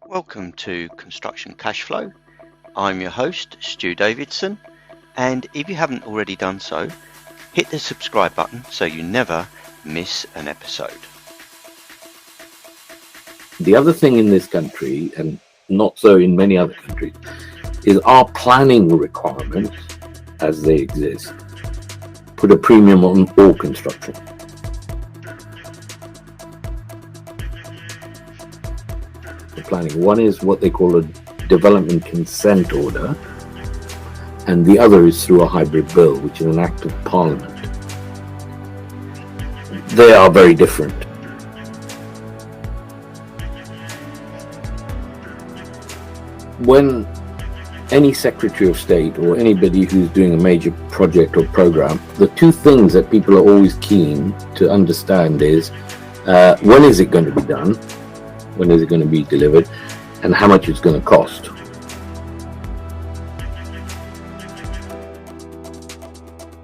Welcome to Construction Cashflow. I'm your host, Stu Davidson, and if you haven't already done so, hit the subscribe button so you never miss an episode. The other thing in this country, and not so in many other countries, is our planning requirements, as they exist, put a premium on all construction. Planning. One is what they call a development consent order, and the other is through a hybrid bill, which is an act of parliament. They are very different. When any Secretary of State or anybody who's doing a major project or program, the two things that people are always keen to understand is when is it going to be done? When is it going to be delivered, and how much it's going to cost.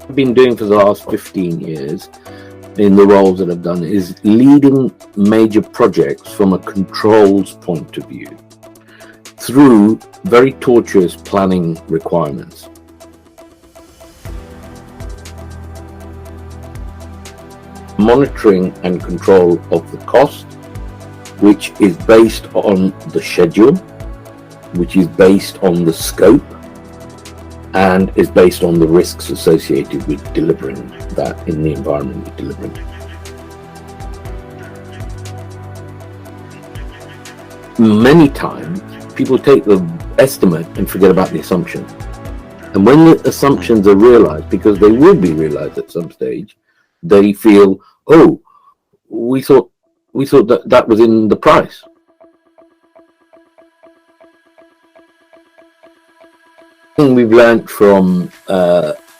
I've been doing for the last 15 years in the roles that I've done is leading major projects from a controls point of view through very tortuous planning requirements. Monitoring and control of the cost, which is based on the schedule, which is based on the scope, and is based on the risks associated with delivering that in the environment you're delivering. Many times, people take the estimate and forget about the assumption. And when the assumptions are realized, because they will be realized at some stage, they feel, oh, we thought that was in the price. Thing we've learned from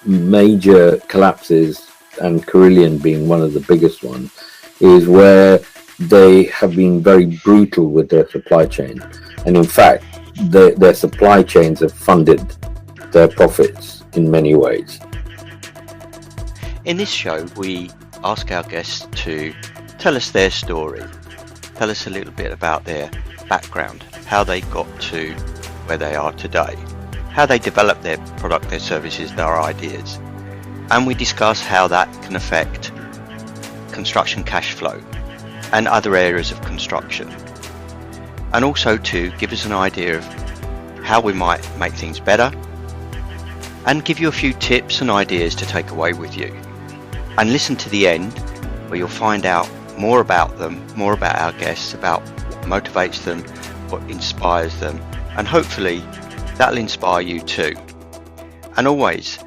major collapses, and Carillion being one of the biggest ones, is where they have been very brutal with their supply chain. And in fact, their supply chains have funded their profits in many ways. In this show, we ask our guests to tell us their story, tell us a little bit about their background, how they got to where they are today, how they develop their product, their services, their ideas, and we discuss how that can affect construction cash flow and other areas of construction, and also to give us an idea of how we might make things better and give you a few tips and ideas to take away with you. And listen to the end where you'll find out more about them, more about our guests, about what motivates them, what inspires them, and hopefully that'll inspire you too. And always,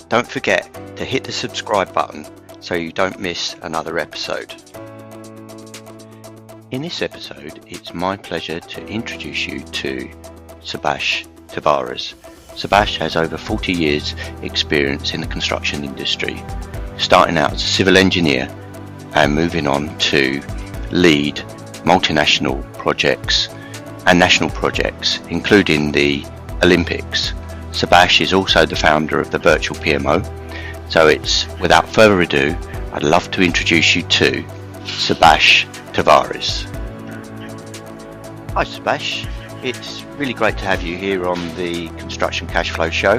don't forget to hit the subscribe button so you don't miss another episode. In this episode, it's my pleasure to introduce you to Subash Tavares. Subash has over 40 years experience in the construction industry, starting out as a civil engineer and moving on to lead multinational projects and national projects, including the Olympics. Subash is also the founder of the Virtual PMO. So it's, without further ado, I'd love to introduce you to Subash Tavares. Hi Subash, it's really great to have you here on the Construction Cashflow show.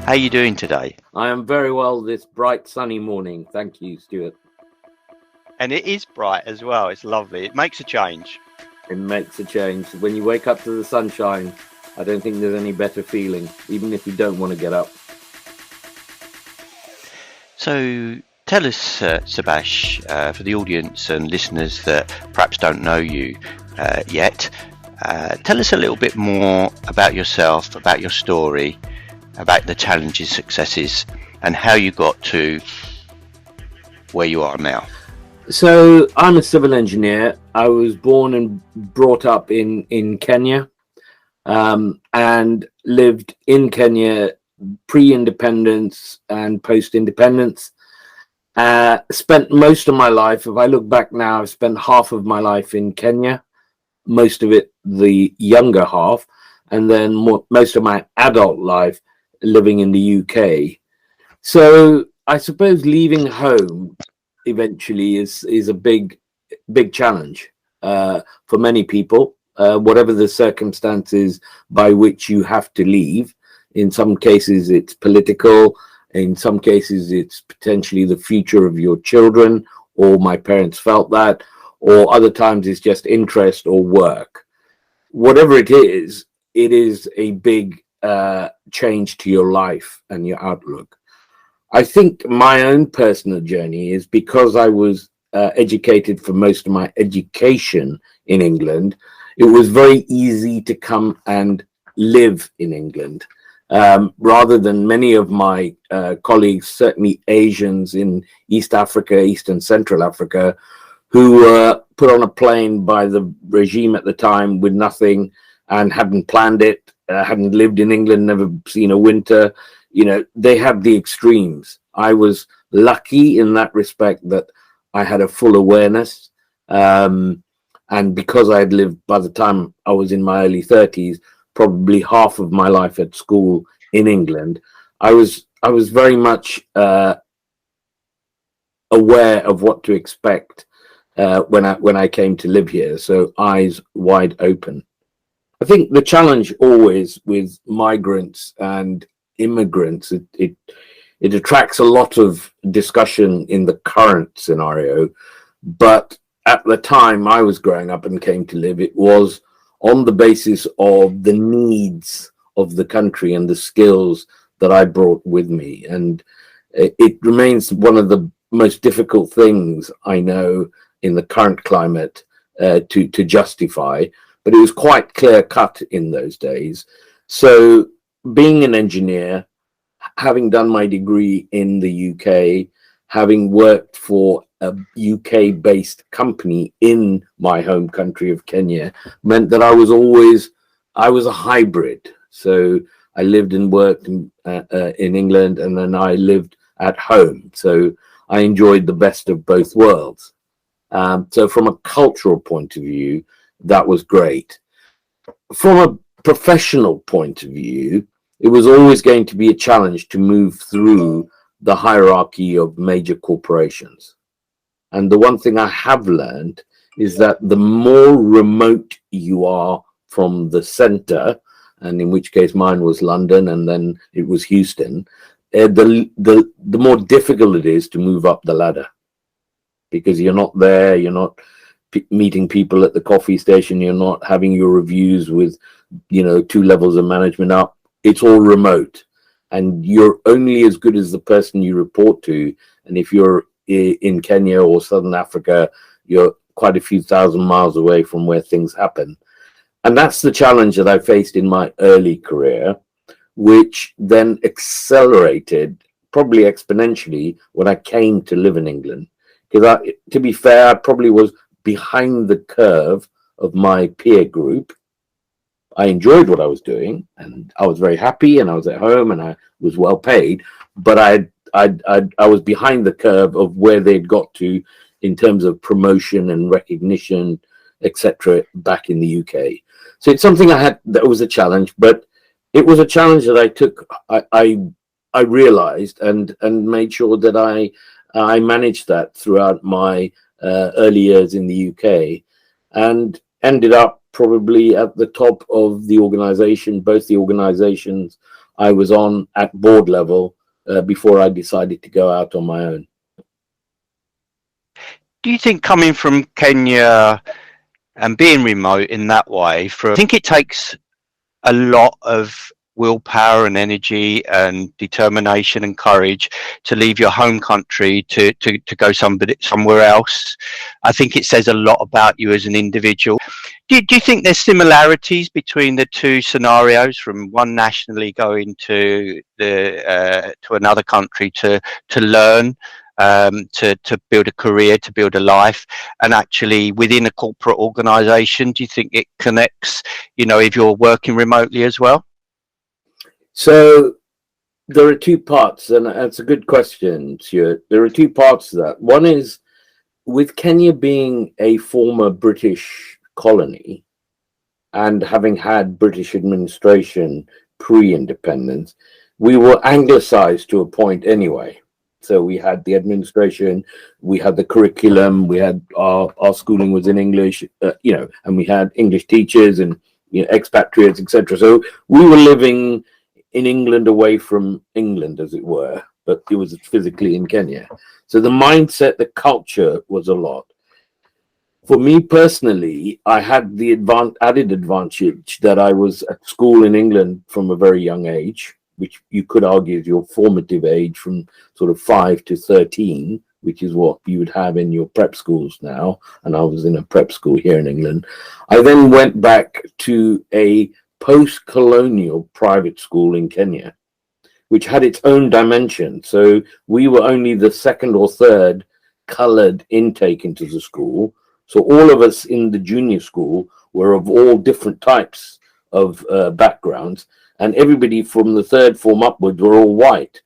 How are you doing today? I am very well this bright sunny morning. Thank you, Stuart. And it is bright as well. It's lovely. It makes a change. It makes a change. When you wake up to the sunshine, I don't think there's any better feeling, even if you don't want to get up. So tell us, Subash, for the audience and listeners that perhaps don't know you yet, tell us a little bit more about yourself, about your story, about the challenges, successes, and how you got to where you are now. So I'm a civil engineer. I was born and brought up in Kenya, and lived in Kenya pre-independence and post-independence. Spent most of my life, if I look back now, I've spent half of my life in Kenya, most of it the younger half, and then most of my adult life living in the UK. So I suppose leaving home eventually is a big challenge for many people. whatever the circumstances by which you have to leave. In some cases, it's political. In some cases, it's potentially the future of your children, or my parents felt that, or other times it's just interest or work. Whatever it is a big change to your life and your outlook. I think my own personal journey is because I was educated for most of my education in England. It was very easy to come and live in England, rather than many of my colleagues, certainly Asians in East Africa, East and Central Africa, who were put on a plane by the regime at the time with nothing and hadn't planned it, hadn't lived in England, never seen a winter. They had the extremes. I was lucky in that respect that I had a full awareness. And because I had lived, by the time I was in my early 30s, probably half of my life at school in England, I was very much aware of what to expect when I came to live here. So eyes wide open. I think the challenge always with migrants and immigrants, it attracts a lot of discussion in the current scenario, but at the time I was growing up and came to live, it was on the basis of the needs of the country and the skills that I brought with me. And it remains one of the most difficult things I know in the current climate to justify, but it was quite clear cut in those days. So being an engineer, having done my degree in the UK, having worked for a UK-based company in my home country of Kenya, meant that I was a hybrid. So I lived and worked in England, and then I lived at home. So I enjoyed the best of both worlds. So from a cultural point of view, that was great. From a professional point of view, it was always going to be a challenge to move through the hierarchy of major corporations. And the one thing I have learned is that the more remote you are from the center, and in which case mine was London and then it was Houston, the more difficult it is to move up the ladder, because you're not there, you're not meeting people at the coffee station, you're not having your reviews with 2 levels of management up. It's all remote, and you're only as good as the person you report to. And if you're in Kenya or Southern Africa, you're quite a few thousand miles away from where things happen. And that's the challenge that I faced in my early career, which then accelerated probably exponentially when I came to live in England. Because to be fair, I probably was behind the curve of my peer group. I enjoyed what I was doing, and I was very happy, and I was at home, and I was well paid. But I was behind the curve of where they'd got to in terms of promotion and recognition, etc., back in the UK. So it's something that was a challenge, but it was a challenge that I took. I realized and made sure that I managed that throughout my early years in the UK, and ended up probably at the top of the organization, both the organizations I was on at board level, before I decided to go out on my own. Do you think coming from Kenya and being remote in that way, I think it takes a lot of willpower and energy and determination and courage to leave your home country to go somewhere else? I think it says a lot about you as an individual. Do you think there's similarities between the two scenarios, from one nationally going to another country to learn, to build a career, to build a life, and actually within a corporate organization? Do you think it connects, if you're working remotely as well? So there are two parts, and that's a good question, Stuart. There are two parts to that. One is, with Kenya being a former British colony and having had British administration pre-independence, we were anglicized to a point anyway. So we had the administration, we had the curriculum, we had our schooling was in English, and we had English teachers and expatriates, etc. So we were living in England away from England, as it were, but it was physically in Kenya. So the mindset, the culture was a lot. For me personally, I had the added advantage that I was at school in England from a very young age, which you could argue is your formative age from sort of 5 to 13, which is what you would have in your prep schools now. And I was in a prep school here in England. I then went back to a post-colonial private school in Kenya, which had its own dimension. So we were only the second or third colored intake into the school. So all of us in the junior school were of all different types of backgrounds, and everybody from the third form upwards were all white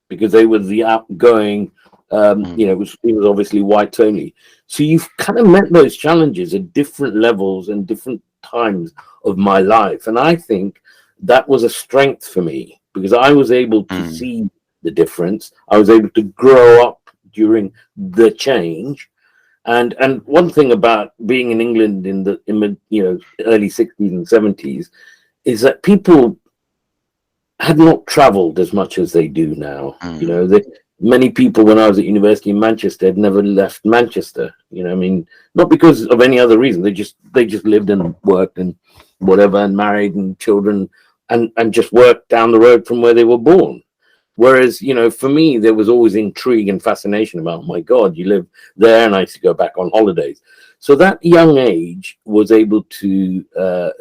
because they were the outgoing, it was obviously whites only. So you've kind of met those challenges at different levels and different times of my life. And I think that was a strength for me because I was able to see the difference. I was able to grow up during the change. And one thing about being in England in the early 60s and 70s is that people had not traveled as much as they do now. Many people when I was at university in Manchester had never left Manchester. Not because of any other reason. They just lived and worked and whatever and married and children and just worked down the road from where they were born. Whereas, for me, there was always intrigue and fascination about, oh my God, you live there, and I used to go back on holidays. So that young age was able to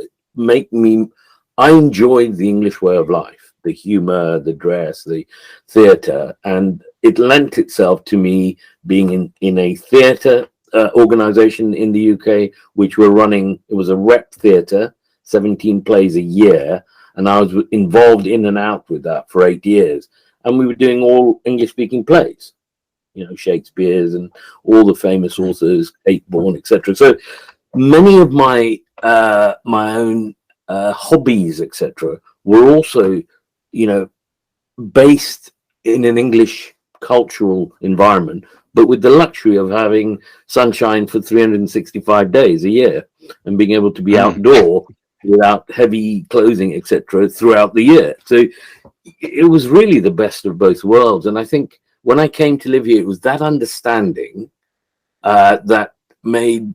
I enjoyed the English way of life, the humor, the dress, the theatre, and it lent itself to me being in a theatre organization in the UK, which were running, it was a rep theatre, 17 plays a year, and I was involved in and out with that for 8 years. And we were doing all English-speaking plays, Shakespeare's and all the famous authors, Kate Bourne, etc. So many of my own hobbies, etc., were also, based in an English cultural environment, but with the luxury of having sunshine for 365 days a year and being able to be outdoor without heavy clothing, etc., throughout the year. So it was really the best of both worlds. And I think when I came to live here, it was that understanding that made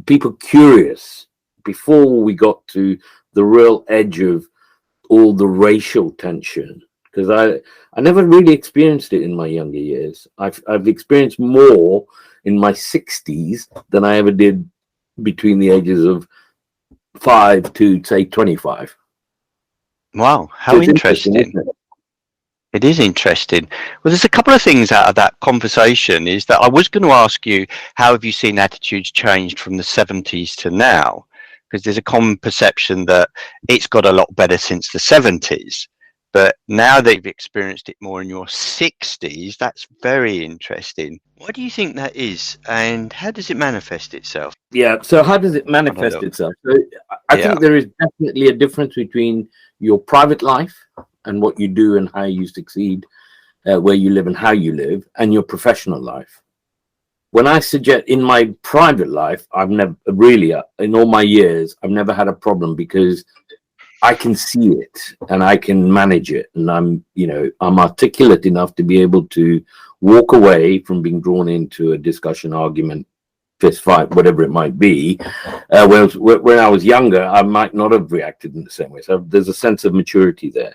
people curious before we got to the real edge of all the racial tension. Because I never really experienced it in my younger years. I've experienced more in my 60s than I ever did between the ages of 5 to, say, 25. Wow, how interesting. It is interesting. Well, there's a couple of things out of that conversation is that I was going to ask you, how have you seen attitudes changed from the 70s to now? Because there's a common perception that it's got a lot better since the 70s. But now that you've experienced it more in your 60s, that's very interesting. Why do you think that is? And how does it manifest itself? Yeah, so how does it manifest itself? So I think there is definitely a difference between your private life and what you do and how you succeed, where you live and how you live, and your professional life. When I suggest in my private life, I've never really, in all my years, I've never had a problem because I can see it and I can manage it. And I'm articulate enough to be able to walk away from being drawn into a discussion, argument, fist fight, whatever it might be. When I was younger, I might not have reacted in the same way. So there's a sense of maturity there.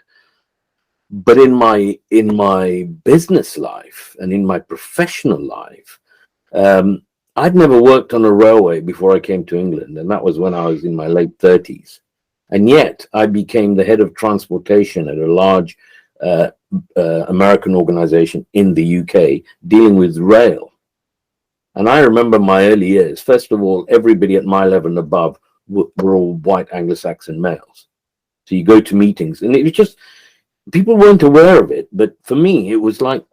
But in my business life and in my professional life, I'd never worked on a railway before I came to England. And that was when I was in my late 30s. And yet I became the head of transportation at a large American organization in the UK dealing with rail. And I remember my early years. First of all, everybody at my level and above were all white Anglo-Saxon males. So you go to meetings and it was just, people weren't aware of it. But for me, it was like,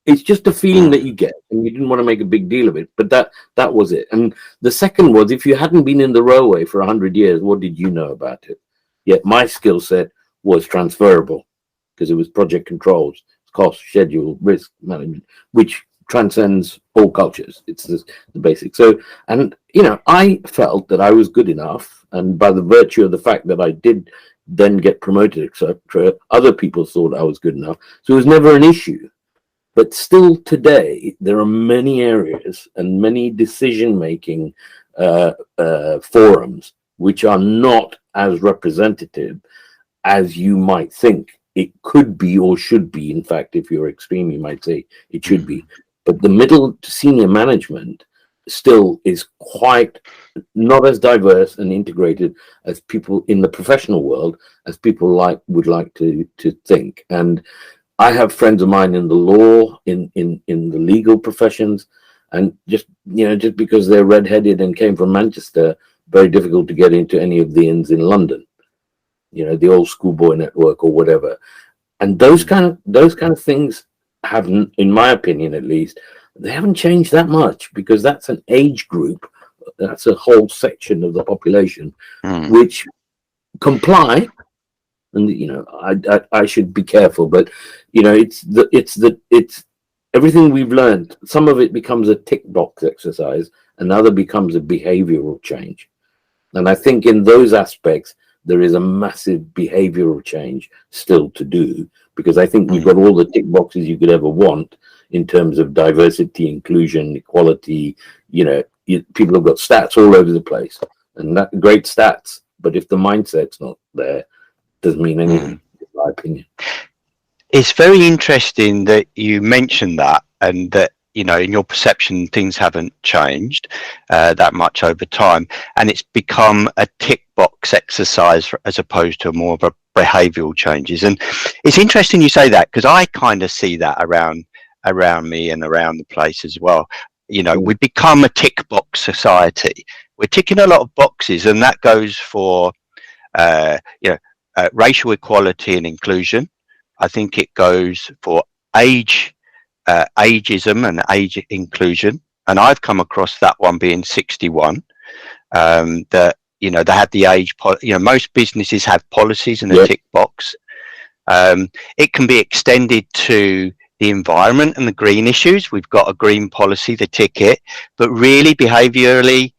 it's just a feeling that you get and you didn't want to make a big deal of it. But that was it. And the second was, if you hadn't been in the railway for 100 years, what did you know about it? Yet my skill set was transferable because it was project controls. cost, schedule, risk management, which transcends all cultures. It's the basic. So, and I felt that I was good enough, and by the virtue of the fact that I did then get promoted, etc., other people thought I was good enough. So it was never an issue. But still today, there are many areas and many decision-making forums which are not as representative as you might think it could be or should be. In fact, if you're extreme, you might say it should be. But the middle to senior management still is quite not as diverse and integrated as people in the professional world as people would like to think. And I have friends of mine in the law, in the legal professions, and just because they're redheaded and came from Manchester, very difficult to get into any of the inns in London. The old schoolboy network or whatever. And those kind of things haven't, in my opinion at least, they haven't changed that much, because that's an age group, that's a whole section of the population which comply. And I should be careful, but it's everything we've learned. Some of it becomes a tick box exercise, another becomes a behavioral change. And I think in those aspects there is a massive behavioral change still to do, because I think we've got all the tick boxes you could ever want in terms of diversity, inclusion, equality. People have got stats all over the place, and that great stats, but if the mindset's not there, doesn't mean anything, in my opinion. It's very interesting that you mentioned that, and that in your perception things haven't changed that much over time, and it's become a tick box exercise as opposed to more of a behavioral changes. And it's interesting you say that, because I kind of see that around me and around the place as well. We become a tick box society. We're ticking a lot of boxes, and that goes for racial equality and inclusion. I think it goes for ageism and age inclusion, and I've come across that one being 61. That they have the age. Most businesses have policies and a tick box. It can be extended to the environment and the green issues. We've got a green policy, the ticket, but really behaviourally,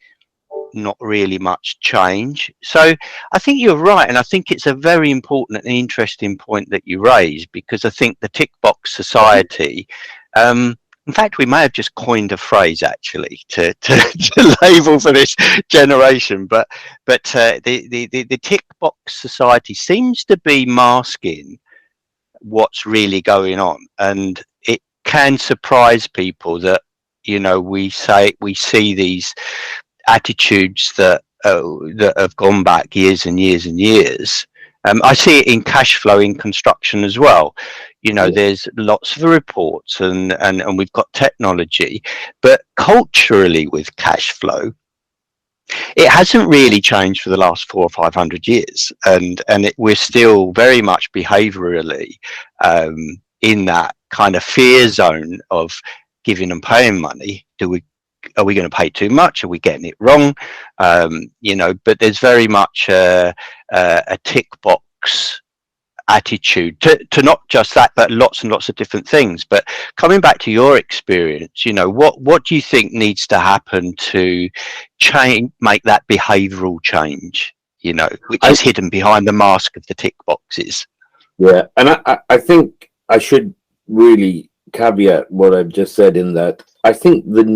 not really much change. So I think you're right, and I think it's a very important and interesting point that you raise, because I think the tick box society, in fact we may have just coined a phrase actually to label for this generation, but the tick box society seems to be masking what's really going on, and it can surprise people that we see these attitudes that have gone back years and years and years. I see it in cash flow in construction as well. There's lots of reports and we've got technology, but culturally with cash flow, it hasn't really changed for the last 400 or 500 years, and we're still very much behaviorally in that kind of fear zone of giving and paying money. Are we going to pay too much? Are we getting it wrong? But there's very much a tick box attitude to not just that, but lots and lots of different things. But coming back to your experience, what do you think needs to happen to make that behavioural change, which is hidden behind the mask of the tick boxes? Yeah, and I think I should really caveat what I've just said in that I think the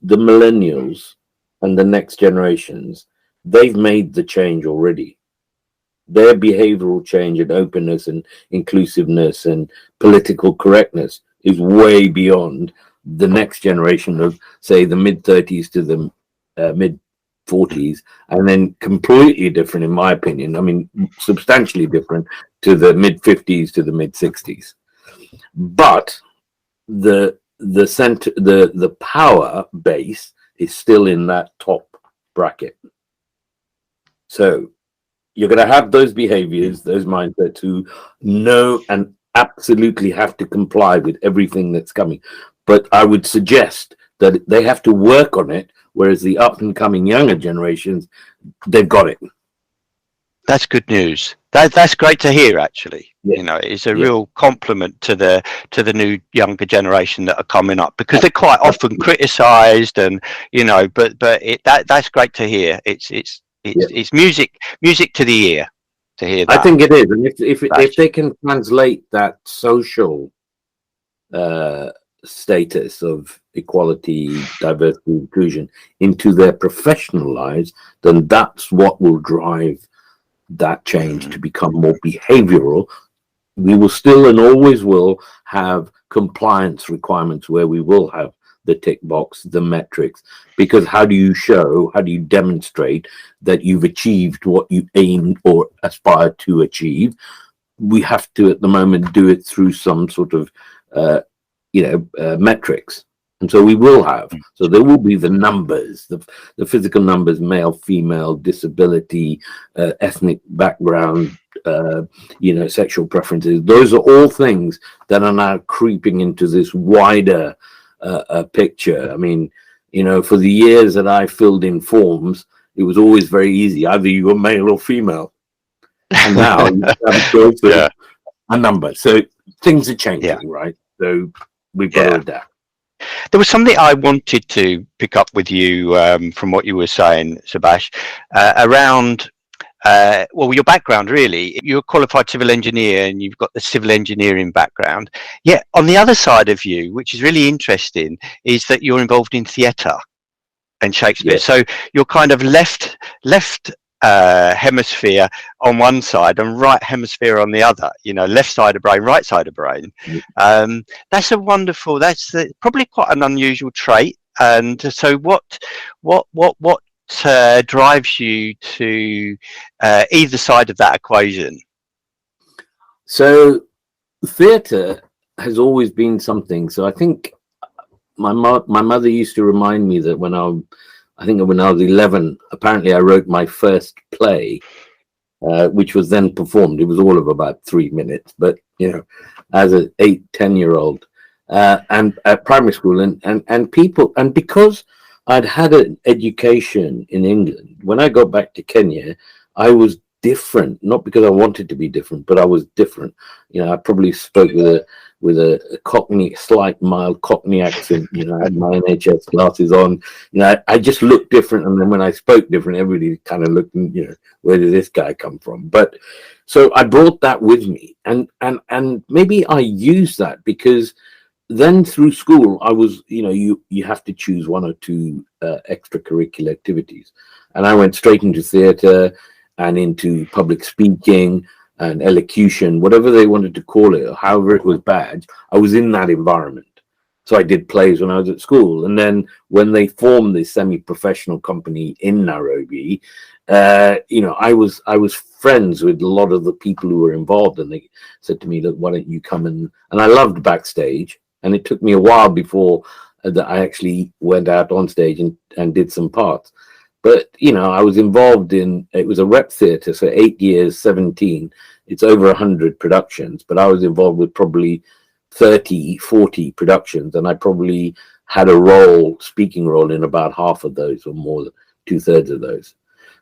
millennials and the next generations, they've made the change already. Their behavioral change and openness and inclusiveness and political correctness is way beyond the next generation of, say, the mid-30s to the mid-40s, and then completely different, in my opinion. I mean, substantially different to the mid-50s to the mid-60s. But the power base is still in that top bracket. So you're going to have those behaviors, those mindsets who know and absolutely have to comply with everything that's coming. But I would suggest that they have to work on it, whereas the up and coming younger generations, they've got it. That's good news. That's great to hear. Actually, Yeah, you know, it's a yeah. real compliment to the new younger generation that are coming up, because they're quite often criticised, and you know, but that's great to hear. It's music to the ear to hear I that. think it is, and if Subash. they can translate that social uh, status of equality, diversity, inclusion into their professional lives, then that's what will drive that change to become more behavioral. We will still and always will have compliance requirements where we will have the tick box, the metrics, because how do you show, how do you demonstrate that you've achieved what you aim or aspire to achieve? We have to at the moment do it through some sort of uh, metrics, and so we will have, so there will be the numbers, the physical numbers, male, female, disability, ethnic background, sexual preferences. Those are all things that are now creeping into this wider picture. I mean, for the years that I filled in forms, it was always very easy, either you were male or female, and now you have a choice of Yeah, a number. So things are yeah, changing, right? So we've got to yeah. adapt. There was something I wanted to pick up with you from what you were saying, Subash, around well, your background really. You're a qualified civil engineer and you've got the civil engineering background. Yet on the other side of you, which is really interesting, is that you're involved in theatre and Shakespeare. Yeah. So you're kind of left hemisphere on one side and right hemisphere on the other. You know, left side of brain, right side of brain. That's a wonderful. That's probably quite an unusual trait. And so, what drives you to either side of that equation? So theatre has always been something. So I think my mother used to remind me that when I was 11, apparently I wrote my first play, which was then performed. It was all of about 3 minutes, but as an 8, 10-year-old, and at primary school, and people, and because I'd had an education in England, when I got back to Kenya, I was different. Not because I wanted to be different, but I was different. I probably spoke with a Cockney, slight mild Cockney accent. I had my NHS glasses on. I just looked different, and then when I spoke different, everybody kind of looked, where did this guy come from? But so I brought that with me, and maybe I used that because then through school I was, you have to choose one or two extracurricular activities, and I went straight into theatre and into public speaking and elocution, whatever they wanted to call it, or however it was badged. I was in that environment. So I did plays when I was at school. And then when they formed this semi-professional company in Nairobi, I was friends with a lot of the people who were involved. And they said to me, look, why don't you come and I loved backstage. And it took me a while before that I actually went out on stage and did some parts. But, I was involved it was a rep theatre, so 8 years, 17, it's over 100 productions, but I was involved with probably 30, 40 productions, and I probably had a speaking role in about half of those, or more than 2/3 of those.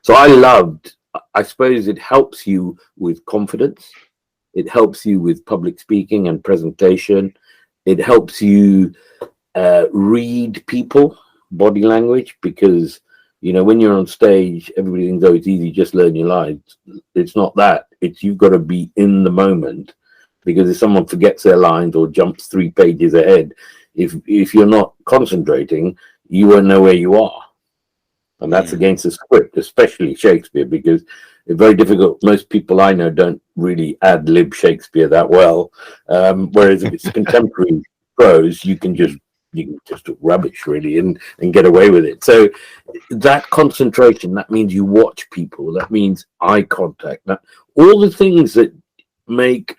So I suppose it helps you with confidence. It helps you with public speaking and presentation. It helps you read people, body language, because when you're on stage, everybody thinks, oh, it's easy, just learn your lines. It's not that. It's you've got to be in the moment, because if someone forgets their lines or jumps 3 pages ahead, if you're not concentrating, you won't know where you are. And that's against the script, especially Shakespeare, because it's very difficult. Most people I know don't really ad-lib Shakespeare that well. Whereas if it's contemporary prose, you can just talk rubbish really and get away with it. So that concentration, that means you watch people, that means eye contact, that all the things that make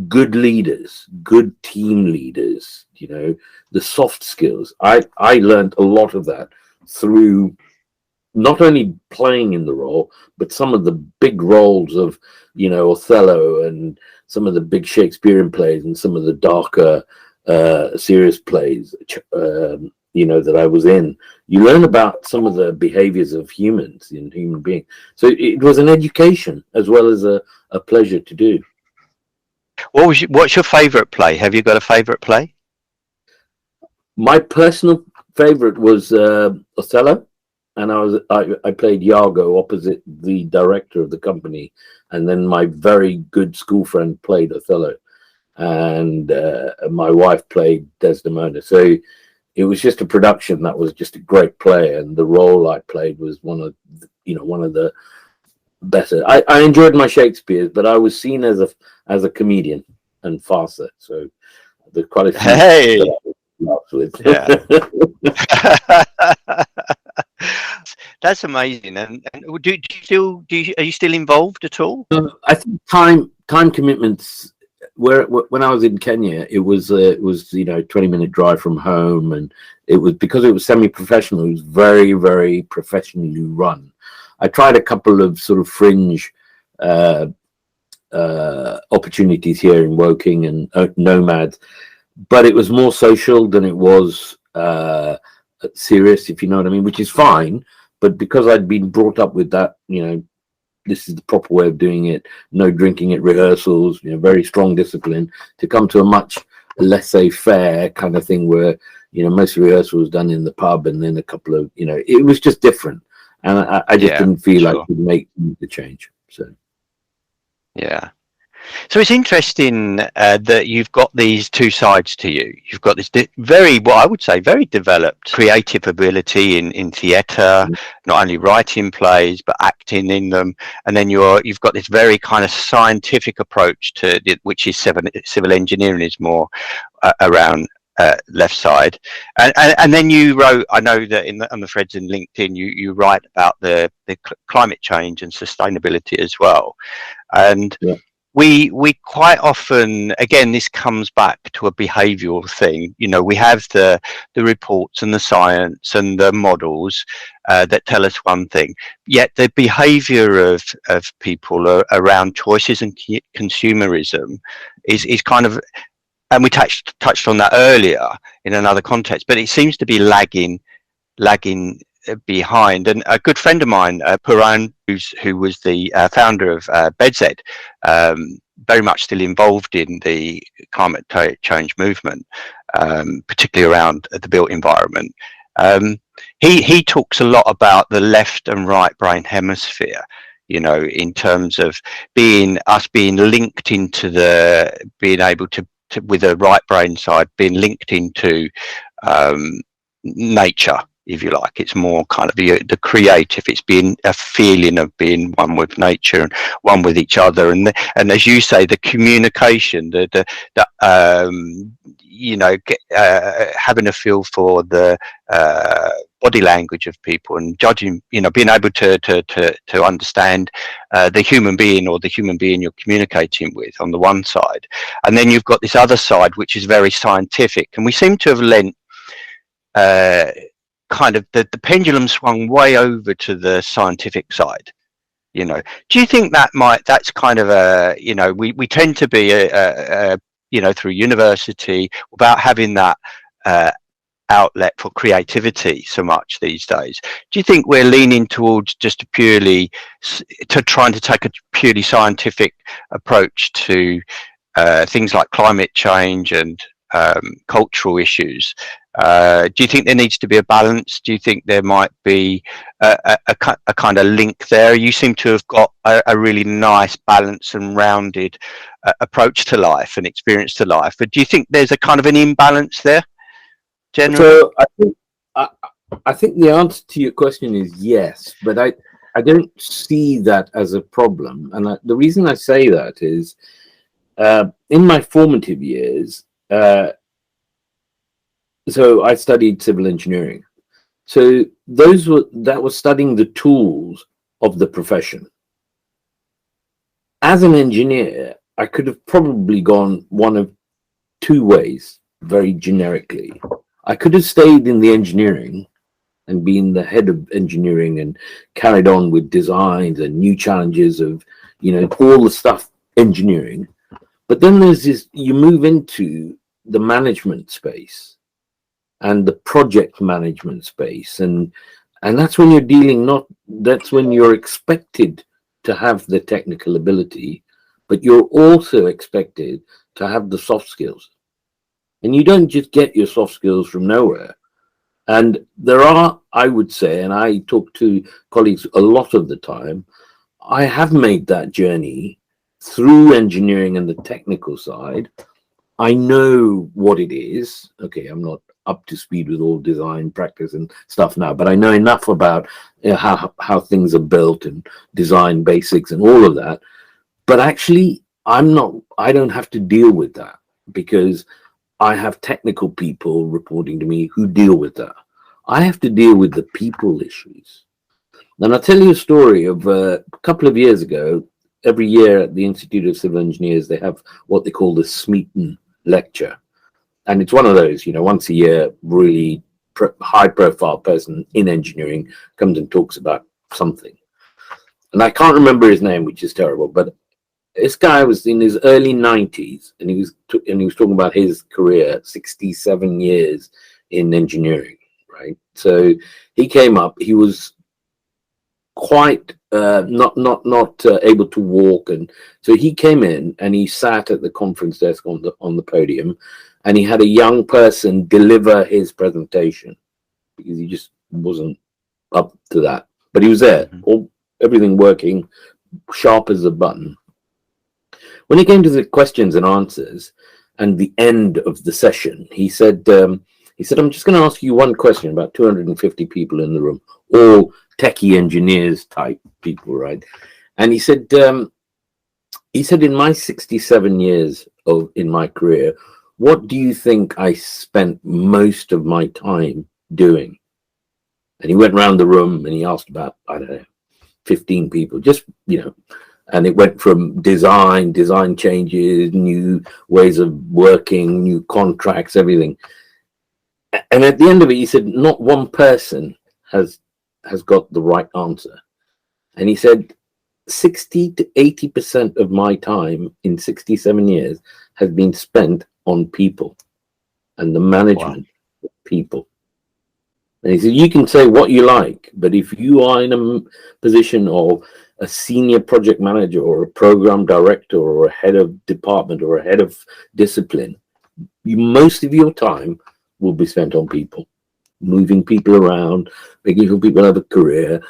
good leaders, good team leaders, the soft skills. I learned a lot of that through not only playing in the role, but some of the big roles of Othello and some of the big Shakespearean plays and some of the darker serious plays, that I was in. You learn about some of the behaviors of humans and human beings. So it was an education as well as a pleasure to do. What's your favorite play? Have you got a favorite play? My personal favorite was Othello, and I played Iago opposite the director of the company, and then my very good school friend played Othello, and my wife played Desdemona. So it was just a production that was just a great play, and the role I played was one of the better. I enjoyed my Shakespeare's, but I was seen as a comedian and farcer. So there's quite a few Hey, that I laughed with. yeah. That's amazing. And are you still involved at all? I think time commitments. When I was in Kenya, it was 20-minute drive from home, and it was because it was semi-professional. It was very, very professionally run. I tried a couple of sort of fringe opportunities here in Woking and Nomads, but it was more social than it was serious, if you know what I mean, which is fine. But because I'd been brought up with that, this is the proper way of doing it, no drinking at rehearsals, very strong discipline, to come to a much laissez-faire kind of thing where, most rehearsal was done in the pub, and then a couple of, it was just different. And I just didn't feel I could make the change. So, yeah. So it's interesting that you've got these two sides to you. You've got this what I would say, very developed creative ability in theatre, not only writing plays but acting in them, and then you've got this very kind of scientific approach to it, which is civil engineering is more around left side, and then you wrote. I know that on the threads in LinkedIn, you write about the climate change and sustainability as well, and. Yeah. We quite often, again, this comes back to a behavioural thing. We have the reports and the science and the models that tell us one thing, yet the behaviour of people around choices and consumerism is kind of, and we touched on that earlier in another context, but it seems to be lagging behind. And a good friend of mine, Puran, who was the founder of BedZ, very much still involved in the climate change movement, particularly around the built environment. He talks a lot about the left and right brain hemisphere, in terms of being linked into being able to with the right brain side being linked into nature, if you like. It's more kind of the creative. It's being a feeling of being one with nature and one with each other, and as you say, the communication, having a feel for the body language of people and judging, being able to understand the human being or the human being you're communicating with on the one side, and then you've got this other side which is very scientific, and we seem to have lent kind of the pendulum swung way over to the scientific side. Do you think that's kind of we tend to be through university without having that outlet for creativity so much these days? Do you think we're leaning towards just trying to take a purely scientific approach to things like climate change and cultural issues? Do you think there needs to be a balance? Do you think there might be a kind of link there? You seem to have got a really nice balance and rounded approach to life and experience to life. But do you think there's a kind of an imbalance there, generally? So I think the answer to your question is yes, but I don't see that as a problem. And the reason I say that is in my formative years, so I studied civil engineering. So that was studying the tools of the profession. As an engineer, I could have probably gone one of two ways, very generically. I could have stayed in the engineering and been the head of engineering and carried on with designs and new challenges of, all the stuff engineering. But then there's you move into the management space. and the project management space. And that's when you're dealing, that's when you're expected to have the technical ability, but you're also expected to have the soft skills. And you don't just get your soft skills from nowhere. And there are, I would say, and I talk to colleagues a lot of the time, I have made that journey through engineering and the technical side. I know what it is. Okay, I'm not up to speed with all design practice and stuff now, but I know enough about how things are built and design basics and all of that. But actually, I don't have to deal with that, because I have technical people reporting to me who deal with that. I have to deal with the people issues. And I'll tell you a story of a couple of years ago. Every year at the Institute of Civil Engineers, they have what they call the Smeaton Lecture. And it's one of those, once a year, really high profile person in engineering comes and talks about something. And I can't remember his name, which is terrible, but this guy was in his early 90s, and he was talking about his career, 67 years in engineering, right? So he came up, he was quite not able to walk, and so he came in and he sat at the conference desk on the podium, and he had a young person deliver his presentation because he just wasn't up to that. But he was there, everything working, sharp as a button. When it came to the questions and answers and the end of the session, he said, I'm just going to ask you one question, about 250 people in the room, all techie engineers type people, right? And he said, in my 67 years in my career, what do you think I spent most of my time doing? And he went around the room and he asked about, I don't know, 15 people, just, and it went from design changes, new ways of working, new contracts, everything. And at the end of it, he said, not one person has got the right answer. And he said, 60 to 80% of my time in 67 years has been spent on people and the management of people. And he said, you can say what you like, but if you are in a position of a senior project manager or a program director or a head of department or a head of discipline, most of your time will be spent on people, moving people around, making sure people have a career,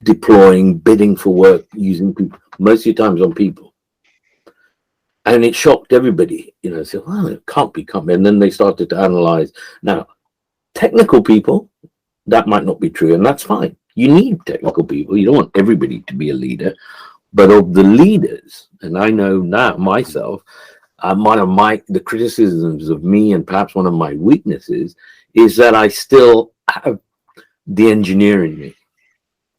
deploying, bidding for work, using people. Most of your time is on people. And it shocked everybody, said, well, it can't be. And then they started to analyze. Now, technical people, that might not be true, and that's fine. You need technical people. You don't want everybody to be a leader. But of the leaders, and I know now myself, one of the criticisms of me, and perhaps one of my weaknesses, is that I still have the engineer in me.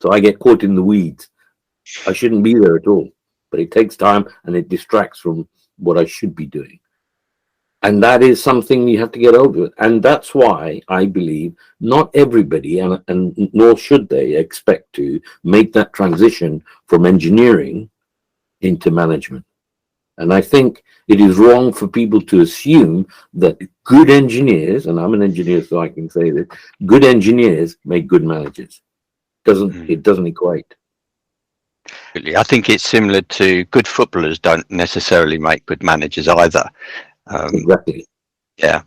So I get caught in the weeds. I shouldn't be there at all. But it takes time and it distracts from what I should be doing. And that is something you have to get over. And that's why I believe not everybody, and nor should they, expect to make that transition from engineering into management. And I think it is wrong for people to assume that good engineers, and I'm an engineer so I can say that, good engineers make good managers. It doesn't equate. I think it's similar to good footballers don't necessarily make good managers either. Exactly. Yeah.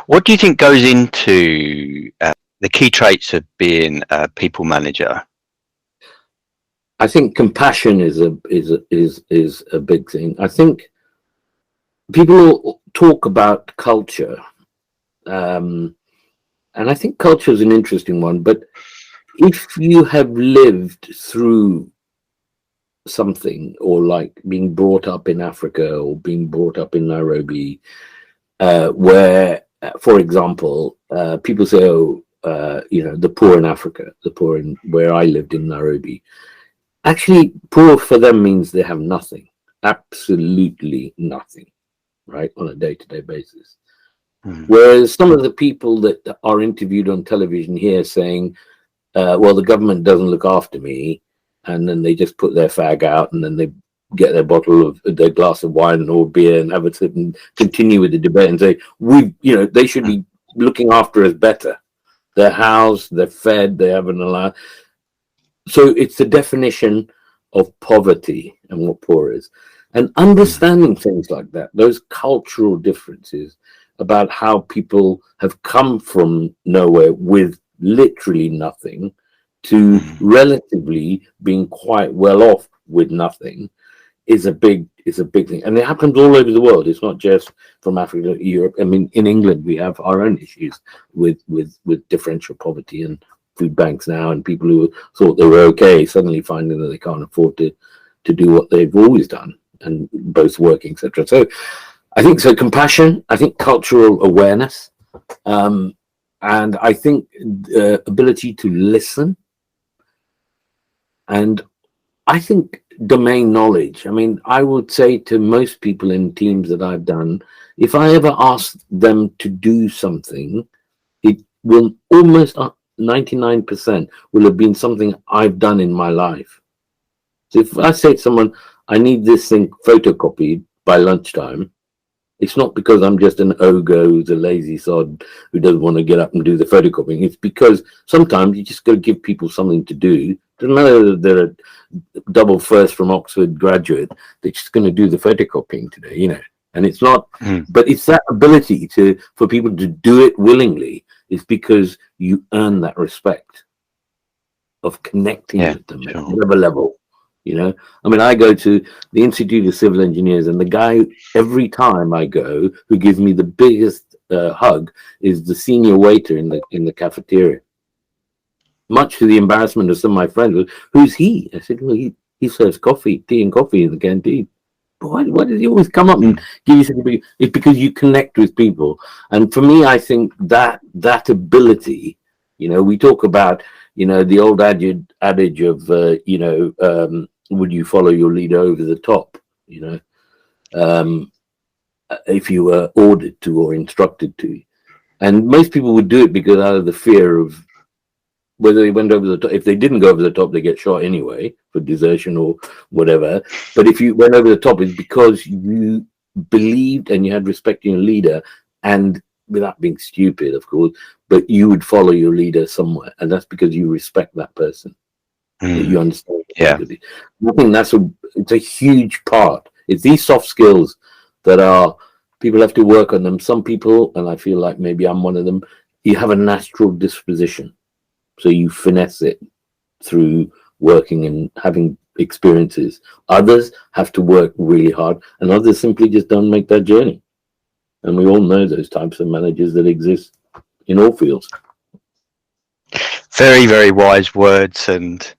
What do you think goes into the key traits of being a people manager? I think compassion is a big thing. I think people talk about culture, and I think culture is an interesting one. But if you have lived through something, or like being brought up in Africa or being brought up in Nairobi, where, for example, people say, the poor in Africa, the poor in where I lived in Nairobi. Actually, poor for them means they have nothing, absolutely nothing, right, on a day-to-day basis. Whereas some of the people that are interviewed on television here saying, well, the government doesn't look after me, and then they just put their fag out, and then they get their glass of wine or beer and have a sip and continue with the debate and say, they should be looking after us better. They're housed, they're fed, they have an allowance. So it's the definition of poverty and what poor is. And understanding things like that, those cultural differences about how people have come from nowhere with literally nothing to relatively being quite well off with nothing is a big thing. And it happens all over the world. It's not just from Africa to Europe. I mean, in England, we have our own issues with differential poverty and food banks now, and people who thought they were okay suddenly finding that they can't afford to do what they've always done, and both working, etc. So I think so. Compassion, I think cultural awareness, and I think ability to listen, and I think domain knowledge. I mean, I would say to most people in teams that I've done, if I ever ask them to do something, it will almost 99% will have been something I've done in my life. So if I say to someone, I need this thing photocopied by lunchtime, it's not because I'm just an ogre who's a lazy sod who doesn't want to get up and do the photocopying. It's because sometimes you just got to give people something to do. Doesn't matter that they're a double first from Oxford graduate, they're just going to do the photocopying today, you know. And it's not, but it's that ability for people to do it willingly. It's because you earn that respect of connecting with them at whatever level. You know, I mean, I go to the Institute of Civil Engineers, and the guy every time I go who gives me the biggest hug is the senior waiter in the cafeteria. Much to the embarrassment of some of my friends, who's he? I said, well, he serves tea and coffee in the canteen. But why does he always come up and give you something? It's because you connect with people. And for me, I think that ability, you know, we talk about, you know, the old adage of, would you follow your leader over the top, you know, if you were ordered to or instructed to. And most people would do it because out of the fear of whether they went over the top. If they didn't go over the top, they get shot anyway for desertion or whatever. But if you went over the top, it's because you believed and you had respect in your leader, and without being stupid, of course, but you would follow your leader somewhere, and that's because you respect that person. That you understand. Yeah, I think it's a huge part. It's these soft skills that people have to work on them. Some people, and I feel like maybe I'm one of them, you have a natural disposition. So you finesse it through working and having experiences. Others have to work really hard, and others simply just don't make that journey. And we all know those types of managers that exist in all fields. Very, very wise words, and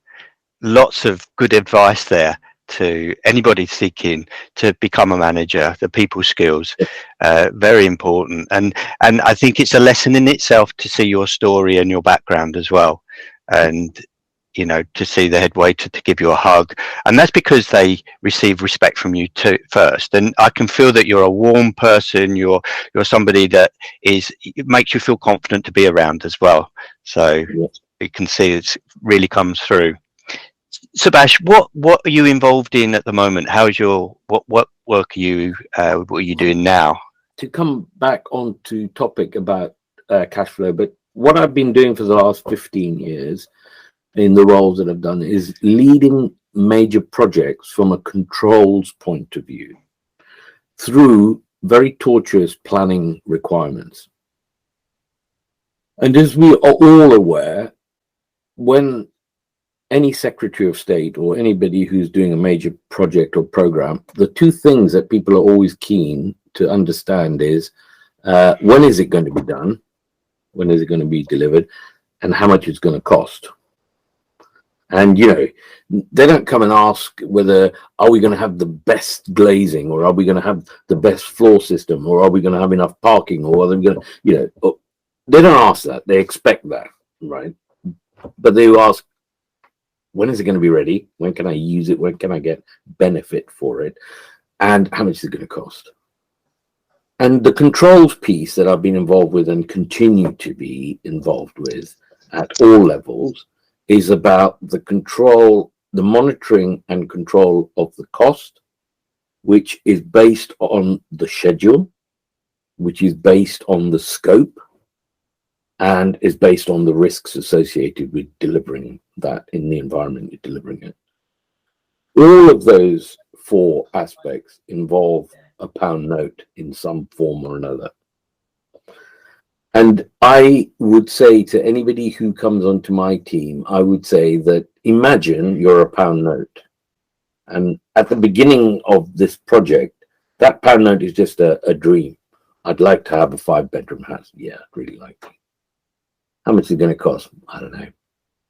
lots of good advice there to anybody seeking to become a manager. The people skills, very important, and I think it's a lesson in itself to see your story and your background as well, and you know, to see the head waiter to give you a hug, and that's because they receive respect from you too first. And I can feel that you're a warm person. You're somebody that it makes you feel confident to be around as well. So you can see it really comes through. Subash, what are you involved in at the moment? How's your what work are you doing now? To come back onto topic about cash flow, but what I've been doing for the last 15 years in the roles that I've done is leading major projects from a controls point of view through very tortuous planning requirements. And as we are all aware, when any Secretary of State or anybody who's doing a major project or program, the two things that people are always keen to understand is when is it going to be done, when is it going to be delivered, and how much it's going to cost. And, you know, they don't come and ask whether are we going to have the best glazing, or are we going to have the best floor system, or are we going to have enough parking, or are they going to, you know, they don't ask that. They expect that, right? But they ask, when is it going to be ready? When can I use it? When can I get benefit for it? And how much is it going to cost? And the controls piece that I've been involved with and continue to be involved with at all levels is about the control, the monitoring and control of the cost, which is based on the schedule, which is based on the scope, and is based on the risks associated with delivering that in the environment you're delivering it. All of those four aspects involve a pound note in some form or another. And I would say to anybody who comes onto my team, I would say that imagine you're a pound note. And at the beginning of this project, that pound note is just a dream. I'd like to have a 5-bedroom house. Yeah, I'd really like to. How much is it going to cost? I don't know.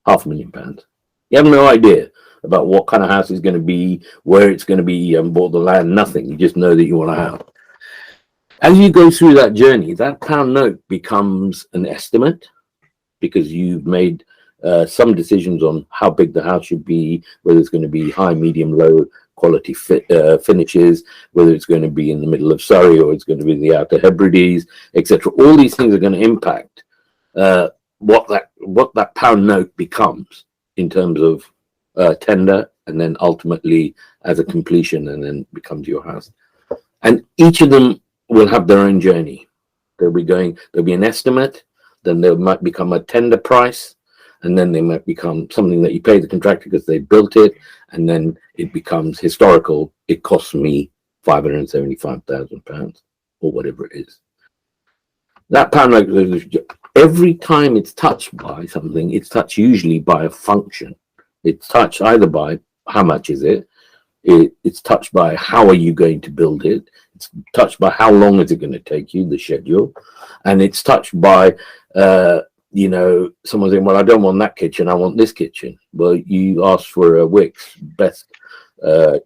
£500,000. You have no idea about what kind of house it's going to be, where it's going to be. You haven't bought the land, nothing. You just know that you want a house. As you go through that journey, that pound note becomes an estimate because you've made some decisions on how big the house should be, whether it's going to be high, medium, low quality finishes, whether it's going to be in the middle of Surrey or it's going to be the Outer Hebrides, etc. All these things are going to impact what that pound note becomes in terms of tender, and then ultimately as a completion, and then becomes your house. And each of them will have their own journey. There'll be an estimate, then there might become a tender price, and then they might become something that you pay the contractor because they built it, and then it becomes historical. It costs me £575,000 or whatever it is. That pound note, every time it's touched by something, it's touched usually by a function. It's touched either by how much is it, it's touched by how are you going to build it, it's touched by how long is it going to take you, the schedule, and it's touched by someone saying, well, I don't want that kitchen, I want this kitchen. Well, you asked for a Wickes best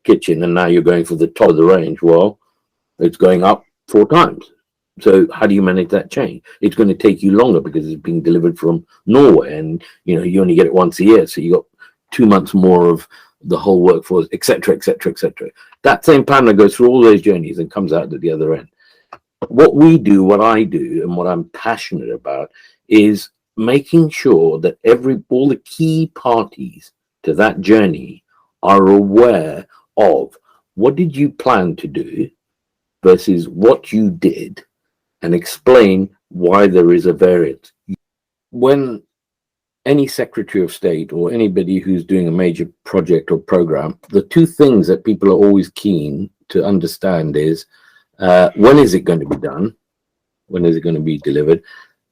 kitchen, and now you're going for the top of the range. Well, it's going up 4 times. So how do you manage that change? It's going to take you longer because it's being delivered from Norway, and you only get it once a year, so you got 2 months more of the whole workforce, etc., etc., etc. That same panel goes through all those journeys and comes out at the other end. What we do, what I do, and what I'm passionate about is making sure that all the key parties to that journey are aware of what did you plan to do versus what you did, and explain why there is a variance. When any Secretary of State or anybody who's doing a major project or program, the two things that people are always keen to understand is when is it going to be done, when is it going to be delivered,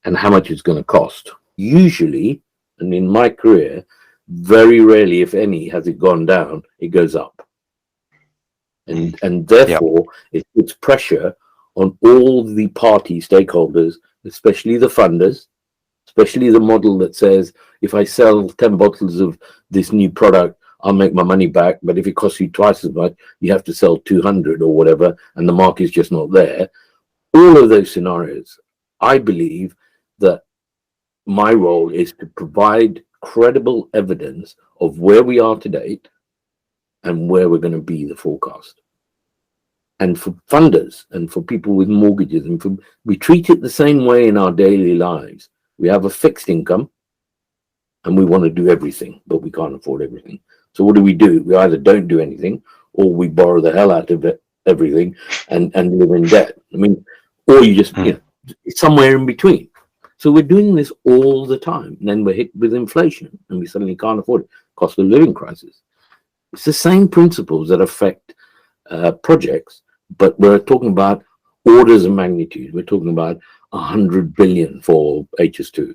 and how much it's going to cost. Usually, and in my career, very rarely, if any, has it gone down, it goes up. And therefore, it puts pressure on all the party stakeholders, especially the funders, especially the model that says, if I sell 10 bottles of this new product, I'll make my money back. But if it costs you twice as much, you have to sell 200 or whatever, and the market's just not there. All of those scenarios, I believe that my role is to provide credible evidence of where we are to date and where we're going to be the forecast. And for funders and for people with mortgages, we treat it the same way in our daily lives. We have a fixed income and we want to do everything, but we can't afford everything. So what do? We either don't do anything, or we borrow the hell out of everything and live in debt. I mean, or you just, it's somewhere in between. So we're doing this all the time. And then we're hit with inflation and we suddenly can't afford it. Cost of living crisis. It's the same principles that affect projects, but we're talking about orders of magnitude. We're talking about 100 billion for HS2.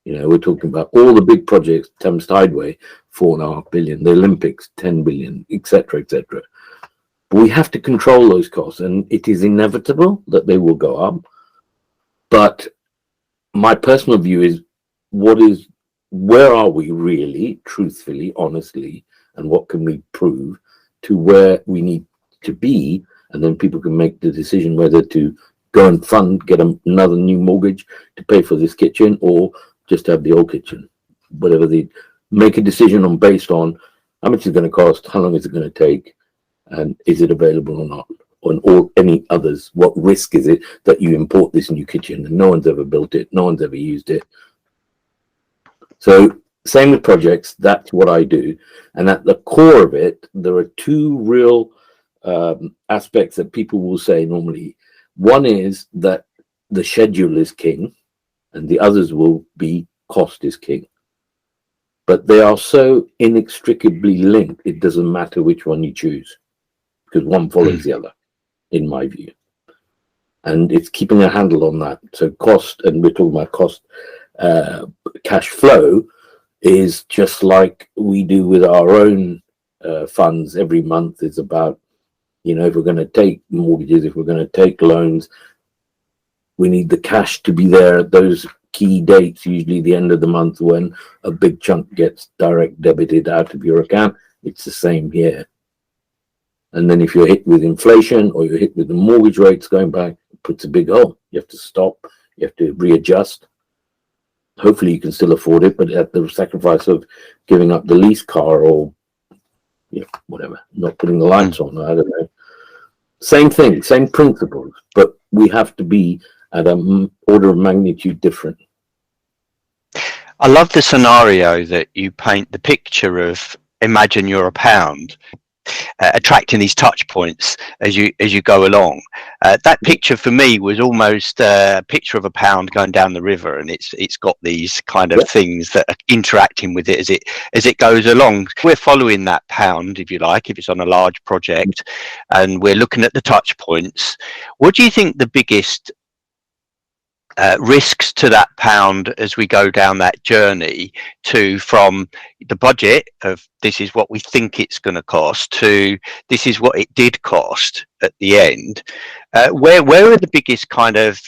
We're talking about all the big projects, Thames Tideway, 4.5 billion, the Olympics, 10 billion, etc., etc. We have to control those costs, and it is inevitable that they will go up. But my personal view is, where are we really, truthfully, honestly, and what can we prove to where we need to be? And then people can make the decision whether to go and get another new mortgage to pay for this kitchen, or just have the old kitchen. Whatever they make a decision on, based on how much it's going to cost, how long is it going to take, and is it available or not, or any others. What risk is it that you import this new kitchen and no one's ever built it, no one's ever used it? So same with projects, that's what I do. And at the core of it, there are two real aspects that people will say normally. One is that the schedule is king, and the others will be cost is king. But they are so inextricably linked, it doesn't matter which one you choose, because one follows the other, in my view. And it's keeping a handle on that. So cost, and we're talking about cost, cash flow is just like we do with our own funds every month. It's about, if we're going to take mortgages, if we're going to take loans, we need the cash to be there at those key dates, usually the end of the month when a big chunk gets direct debited out of your account. It's the same here. And then if you're hit with inflation or you're hit with the mortgage rates going back, it puts a big hole. You have to stop. You have to readjust. Hopefully you can still afford it, but at the sacrifice of giving up the lease car or whatever, not putting the lights on. I don't know. Same thing, same principles, but we have to be at an order of magnitude different. I love the scenario that you paint, the picture of imagine you're a pound, attracting these touch points as you go along. That picture for me was almost a picture of a pound going down the river, and it's got these kind of things that are interacting with it as it goes along. We're following that pound, if you like, if it's on a large project, and we're looking at the touch points. What do you think the biggest risks to that pound as we go down that journey from the budget of this is what we think it's going to cost to this is what it did cost at the end? Where are the biggest kind of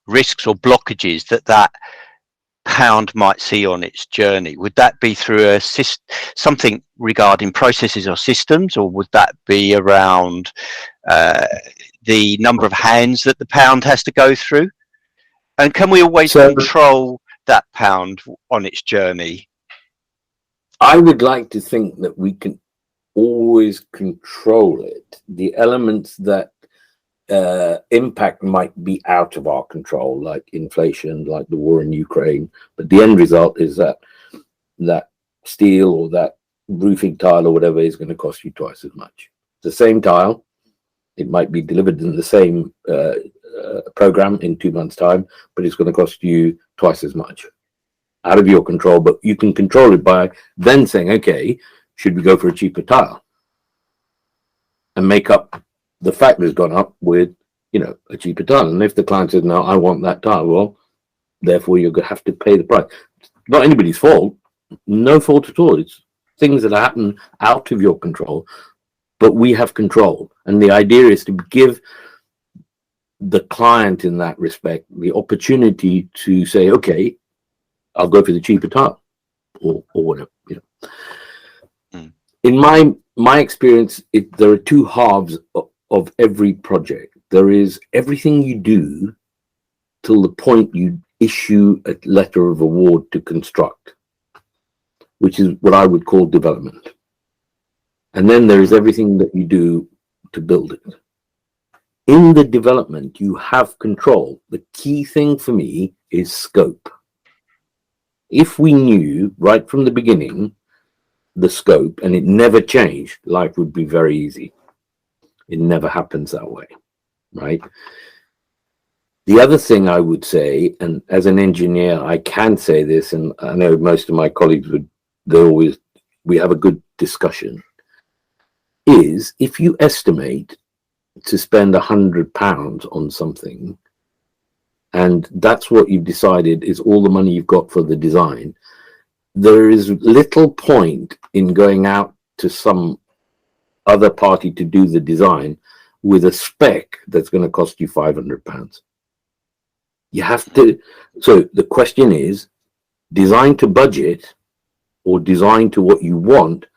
risks or blockages that pound might see on its journey? Would that be through something regarding processes or systems, or would that be around the number of hands that the pound has to go through? And can we always control that pound on its journey? I would like to think that we can always control it. The elements that impact might be out of our control, like inflation, like the war in Ukraine, but the end result is that steel or that roofing tile or whatever is going to cost you twice as much. The same tile, it might be delivered in the same program in 2 months' time, but it's going to cost you twice as much. Out of your control, but you can control it by then saying, okay, should we go for a cheaper tile? And make up the fact that it's gone up with, a cheaper tile. And if the client says, no, I want that tile, well, therefore you're going to have to pay the price. It's not anybody's fault, no fault at all. It's things that happen out of your control, but we have control. And the idea is to give the client in that respect the opportunity to say, okay, I'll go for the cheaper tile or whatever. In my experience, there are two halves of every project. There is everything you do till the point you issue a letter of award to construct, which is what I would call development. And then there is everything that you do to build it. In the development, you have control. The key thing for me is scope. If we knew right from the beginning the scope and it never changed, life would be very easy. It never happens that way, right? The other thing I would say, and as an engineer, I can say this, and I know most of my colleagues we have a good discussion, is if you estimate to spend £100 on something, and that's what you've decided is all the money you've got for the design, there is little point in going out to some other party to do the design with a spec that's going to cost you £500. You have to. So the question is, design to budget or design to what you want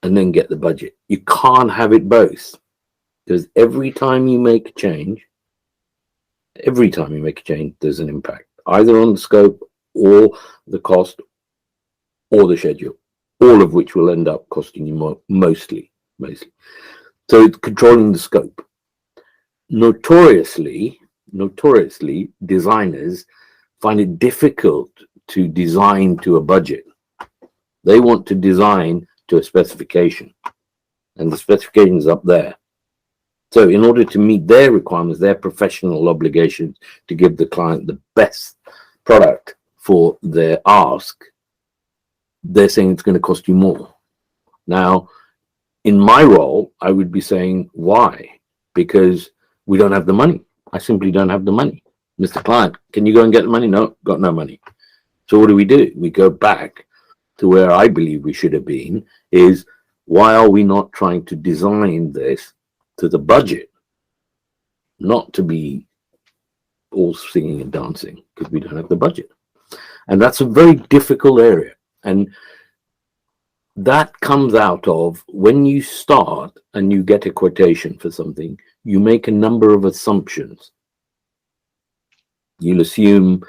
and then get the budget. You can't have it both, because every time you make a change, there's an impact, either on the scope or the cost or the schedule, all of which will end up costing you mostly. So it's controlling the scope. Notoriously, designers find it difficult to design to a budget. They want to design to a specification, and the specification is up there. So in order to meet their requirements, their professional obligations to give the client the best product for their ask, they're saying it's going to cost you more. Now, in my role, I would be saying, why? Because we don't have the money. I simply don't have the money. Mr. Client, can you go and get the money? No, got no money. So what do? We go back to where I believe we should have been, is why are we not trying to design this to the budget, not to be all singing and dancing, because we don't have the budget. And that's a very difficult area. And that comes out of when you start and you get a quotation for something, you make a number of assumptions. You'll assume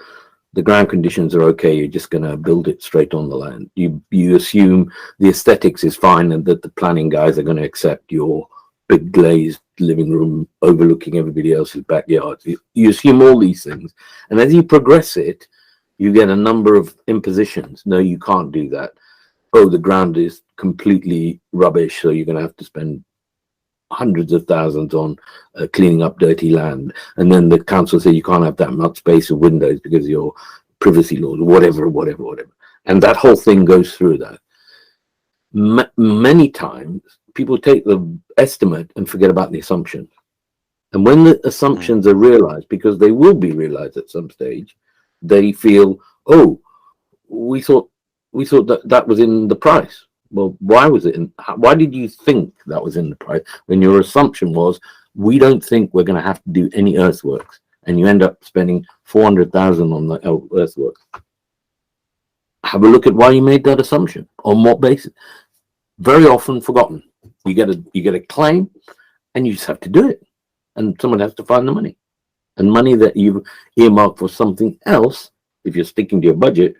the ground conditions are okay, you're just going to build it straight on the land. You assume the aesthetics is fine and that the planning guys are going to accept your big glazed living room overlooking everybody else's backyard. You assume all these things. And as you progress it, you get a number of impositions. No, you can't do that. Oh, the ground is completely rubbish, so you're going to have to spend hundreds of thousands on cleaning up dirty land. And then the council say you can't have that much space of windows because of your privacy laws, whatever. And that whole thing goes through that. Many times, people take the estimate and forget about the assumptions. And when the assumptions are realized, because they will be realized at some stage, they feel, oh, we thought that was in the price. Well, why was it in? Why did you think that was in the price when your assumption was we don't think we're going to have to do any earthworks, and you end up spending 400,000 on the earthworks? Have a look at why you made that assumption. On what basis? Very often forgotten. You get a claim, and you just have to do it, and someone has to find the money, and money that you've earmarked for something else, if you're sticking to your budget,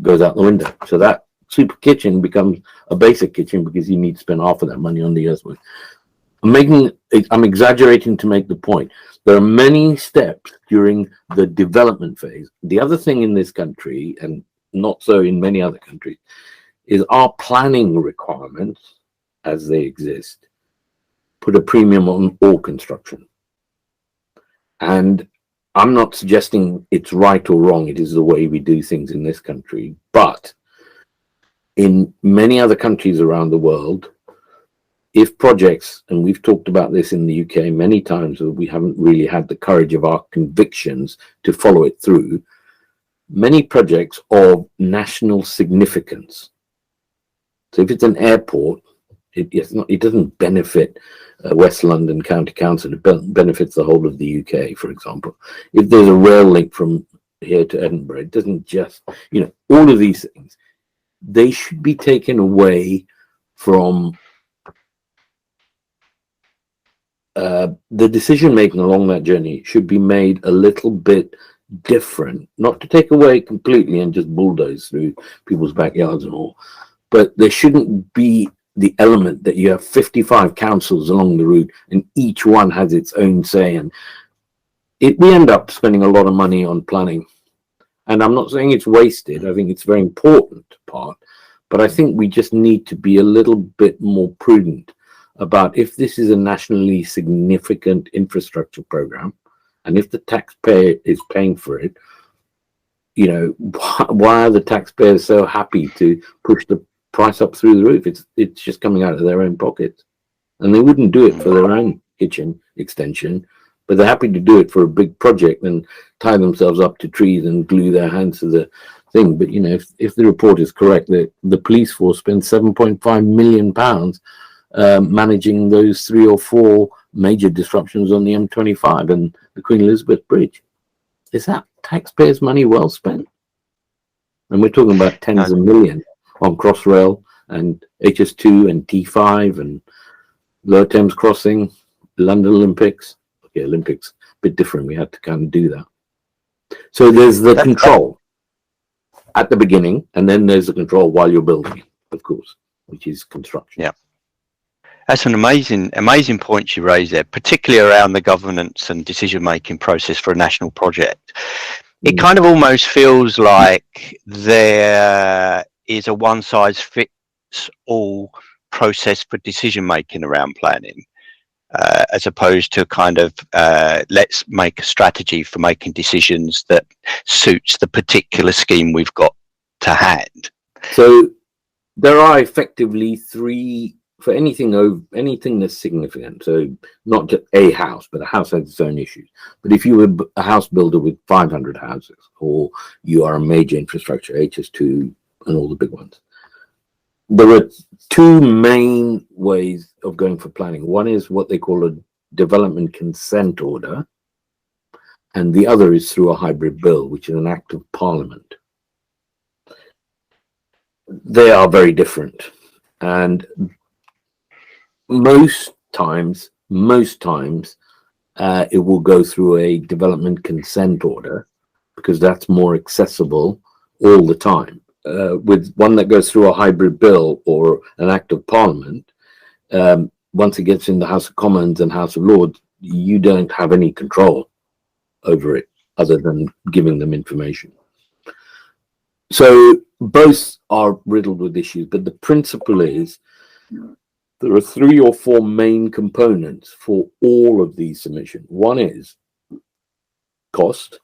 goes out the window. So that super kitchen becomes a basic kitchen because you need to spend half of that money on the earthwork. I'm exaggerating to make the point. There are many steps during the development phase. The other thing in this country, and not so in many other countries, is our planning requirements, as they exist, put a premium on all construction. And I'm not suggesting it's right or wrong. It is the way we do things in this country. But in many other countries around the world, if projects, and we've talked about this in the UK many times, we haven't really had the courage of our convictions to follow it through, many projects of national significance. So if it's an airport, it doesn't benefit West London County Council, it benefits the whole of the UK, for example. If there's a rail link from here to Edinburgh, it doesn't just, all of these things, they should be taken away from the decision making along that journey should be made a little bit different, not to take away completely and just bulldoze through people's backyards and all, but there shouldn't be the element that you have 55 councils along the route and each one has its own say, and we end up spending a lot of money on planning. And I'm not saying it's wasted. I think it's a very important part, but I think we just need to be a little bit more prudent about if this is a nationally significant infrastructure program, and if the taxpayer is paying for it, why are the taxpayers so happy to push the price up through the roof? It's just coming out of their own pockets, and they wouldn't do it for their own kitchen extension, but they're happy to do it for a big project and tie themselves up to trees and glue their hands to the thing. But if the report is correct, that the police force spends £7.5 million managing those 3 or 4 major disruptions on the M25 and the Queen Elizabeth Bridge. Is that taxpayers' money well spent? And we're talking about tens of millions on Crossrail and HS2 and T5 and Lower Thames Crossing, London Olympics. Okay, Olympics, a bit different. We had to kind of do that. So there's the control at the beginning, and then there's the control while you're building, of course, which is construction. Yeah. That's an amazing point you raised there, particularly around the governance and decision-making process for a national project. It kind of almost feels like there is a one-size-fits-all process for decision-making around planning. as opposed to kind of let's make a strategy for making decisions that suits the particular scheme we've got to hand. So there are effectively three for anything that's significant. So not just a house, but a house has its own issues. But if you were a house builder with 500 houses, or you are a major infrastructure, HS2 and all the big ones, there are two main ways of going for planning. One is what they call a development consent order, and the other is through a hybrid bill, which is an act of parliament. They are very different, and most times it will go through a development consent order because that's more accessible all the time. With one that goes through a hybrid bill or an act of parliament, once it gets in the House of Commons and House of Lords, you don't have any control over it other than giving them information. So both are riddled with issues, but the principle is there are 3 or 4 main components for all of these submissions. One is cost.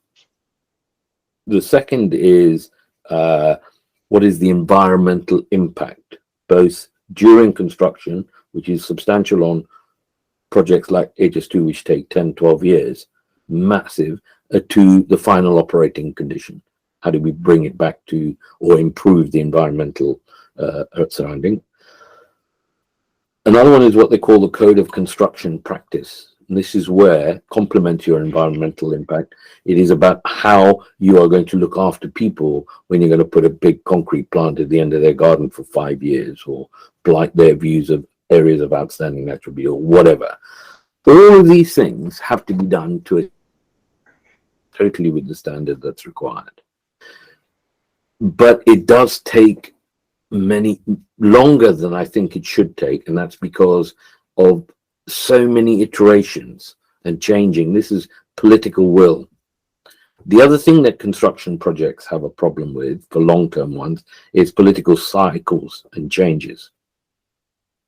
The second is what is the environmental impact, both during construction, which is substantial on projects like HS2, which take 10, 12 years, massive, to the final operating condition. How do we bring it back to or improve the environmental surrounding? Another one is what they call the Code of Construction Practice. And this is where, complements your environmental impact, it is about how you are going to look after people when you're going to put a big concrete plant at the end of their garden for 5 years, or blight their views of areas of outstanding natural beauty, or whatever. All of these things have to be done to it totally with the standard that's required. But it does take longer than I think it should take, and that's because of so many iterations and changing. This is political will. The other thing that construction projects have a problem with, for long-term ones, is political cycles and changes.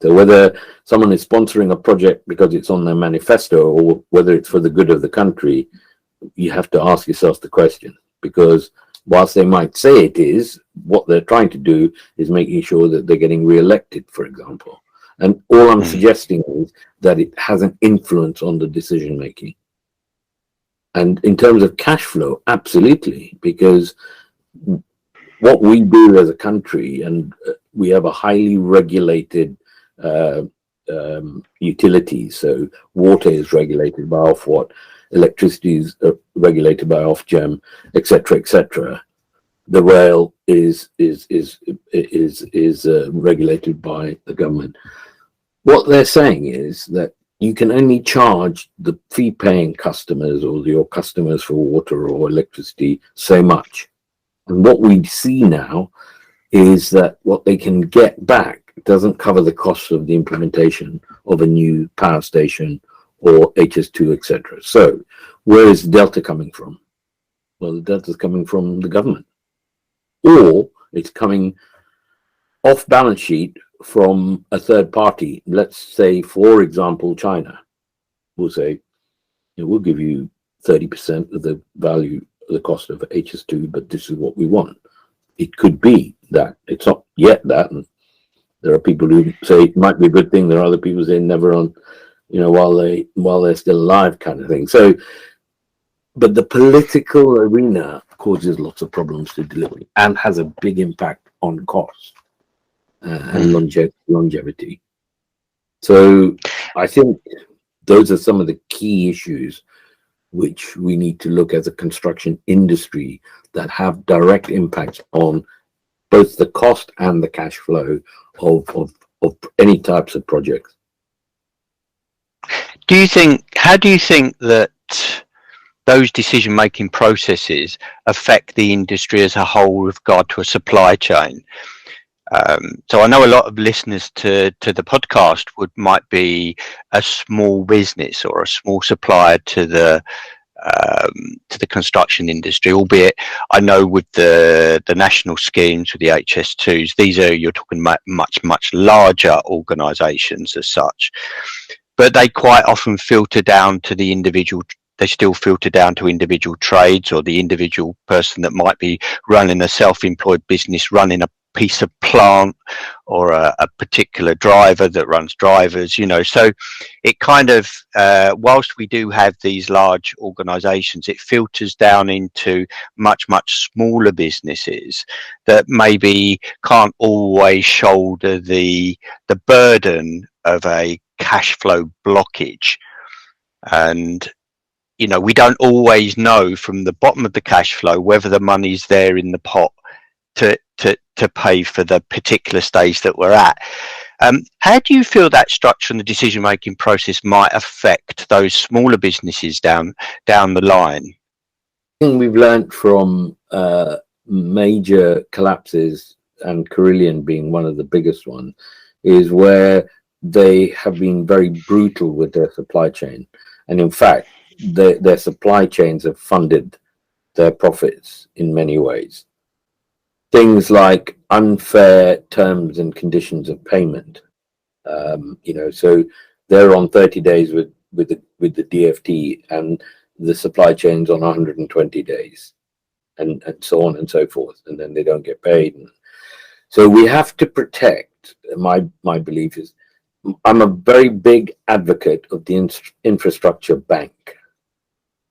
So whether someone is sponsoring a project because it's on their manifesto, or whether it's for the good of the country, you have to ask yourself the question, because whilst they might say it is, what they're trying to do is making sure that they're getting re-elected, for example. And all I'm suggesting is that it has an influence on the decision making. And in terms of cash flow, absolutely, because what we do as a country, and we have a highly regulated utilities. So water is regulated by Ofwat, electricity is regulated by Ofgem, etc., etc. The rail is regulated by the government. What they're saying is that you can only charge the fee-paying customers or your customers for water or electricity so much. And what we see now is that what they can get back doesn't cover the costs of the implementation of a new power station or HS2, etc. So where is the delta coming from? Well, the delta is coming from the government, or it's coming off balance sheet from a third party. Let's say, for example, China will say, we'll give you 30% of the value, the cost of HS2, but this is what we want. It could be that. It's not yet that. And there are people who say it might be a good thing. There are other people who say never on, while they're still alive, kind of thing. So, but the political arena causes lots of problems to delivery and has a big impact on cost and longevity. So I think those are some of the key issues which we need to look as a construction industry that have direct impacts on both the cost and the cash flow of any types of projects. How do you think that those decision-making processes affect the industry as a whole with regard to a supply chain? So I know a lot of listeners to the podcast might be a small business or a small supplier to the construction industry, albeit I know with the national schemes, with the HS2s, you're talking much larger organisations as such. but they quite often filter down to the individual. They still filter down to individual trades, or the individual person that might be running a self-employed business, running a piece of plant, or a particular driver that runs drivers, so it kind of whilst we do have these large organizations, it filters down into much smaller businesses that maybe can't always shoulder the burden of a cash flow blockage. And we don't always know from the bottom of the cash flow whether the money's there in the pot to pay for the particular stage that we're at. How do you feel that structure and the decision making process might affect those smaller businesses down the line? I think we've learned from major collapses, and Carillion being one of the biggest ones, is where they have been very brutal with their supply chain. And in fact, their supply chains have funded their profits in many ways. Things like unfair terms and conditions of payment. So they're on 30 days with the DFT, and the supply chain's on 120 days, and so on and so forth, and then they don't get paid. And so we have to protect. My belief is, I'm a very big advocate of the infrastructure bank.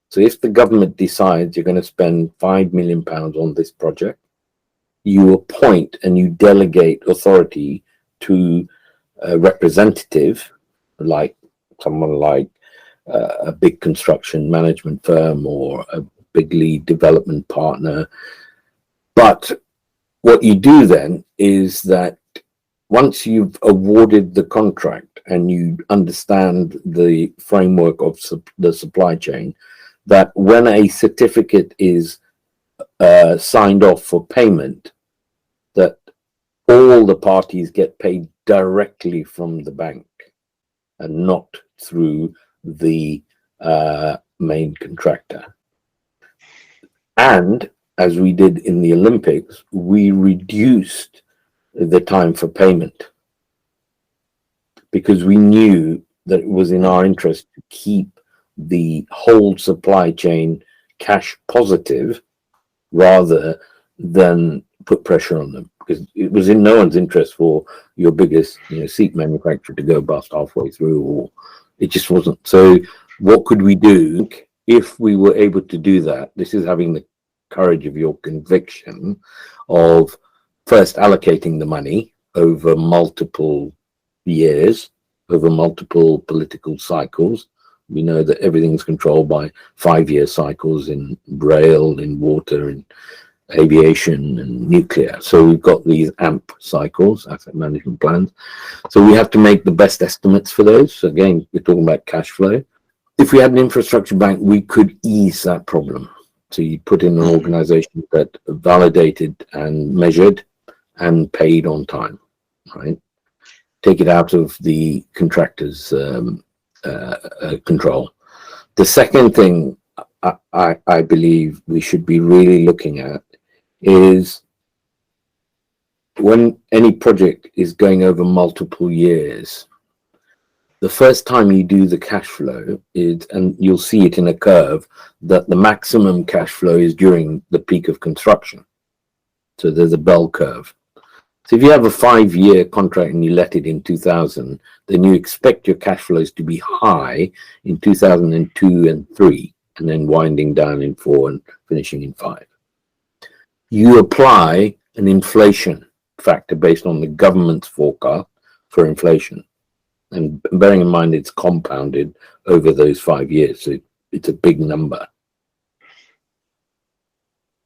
So if the government decides you're going to spend £5 million on this project, you appoint and you delegate authority to a representative, like someone like a big construction management firm or a big lead development partner. But what you do then is that once you've awarded the contract and you understand the framework of the supply chain, that when a certificate is signed off for payment, that all the parties get paid directly from the bank and not through the main contractor. And as we did in the Olympics, we reduced the time for payment because we knew that it was in our interest to keep the whole supply chain cash positive rather than put pressure on them, because it was in no one's interest for your biggest seat manufacturer to go bust halfway through, or it just wasn't. So what could we do if we were able to do that? This is having the courage of your conviction of first allocating the money over multiple years, over multiple political cycles. We know that everything's controlled by 5-year cycles in rail, in water, in aviation and nuclear. So we've got these AMP cycles, asset management plans. So we have to make the best estimates for those. So again, we're talking about cash flow. If we had an infrastructure bank, we could ease that problem. So you put in an organization that validated and measured and paid on time, right? Take it out of the contractor's control. The second thing I believe we should be really looking at is when any project is going over multiple years, the first time you do the cash flow is, and you'll see it in a curve, that the maximum cash flow is during the peak of construction. So there's a bell curve. So if you have a 5-year contract and you let it in 2000, then you expect your cash flows to be high in 2002 and 3, and then winding down in 4 and finishing in 5. You apply an inflation factor based on the government's forecast for inflation. And bearing in mind it's compounded over those 5 years, so it's a big number.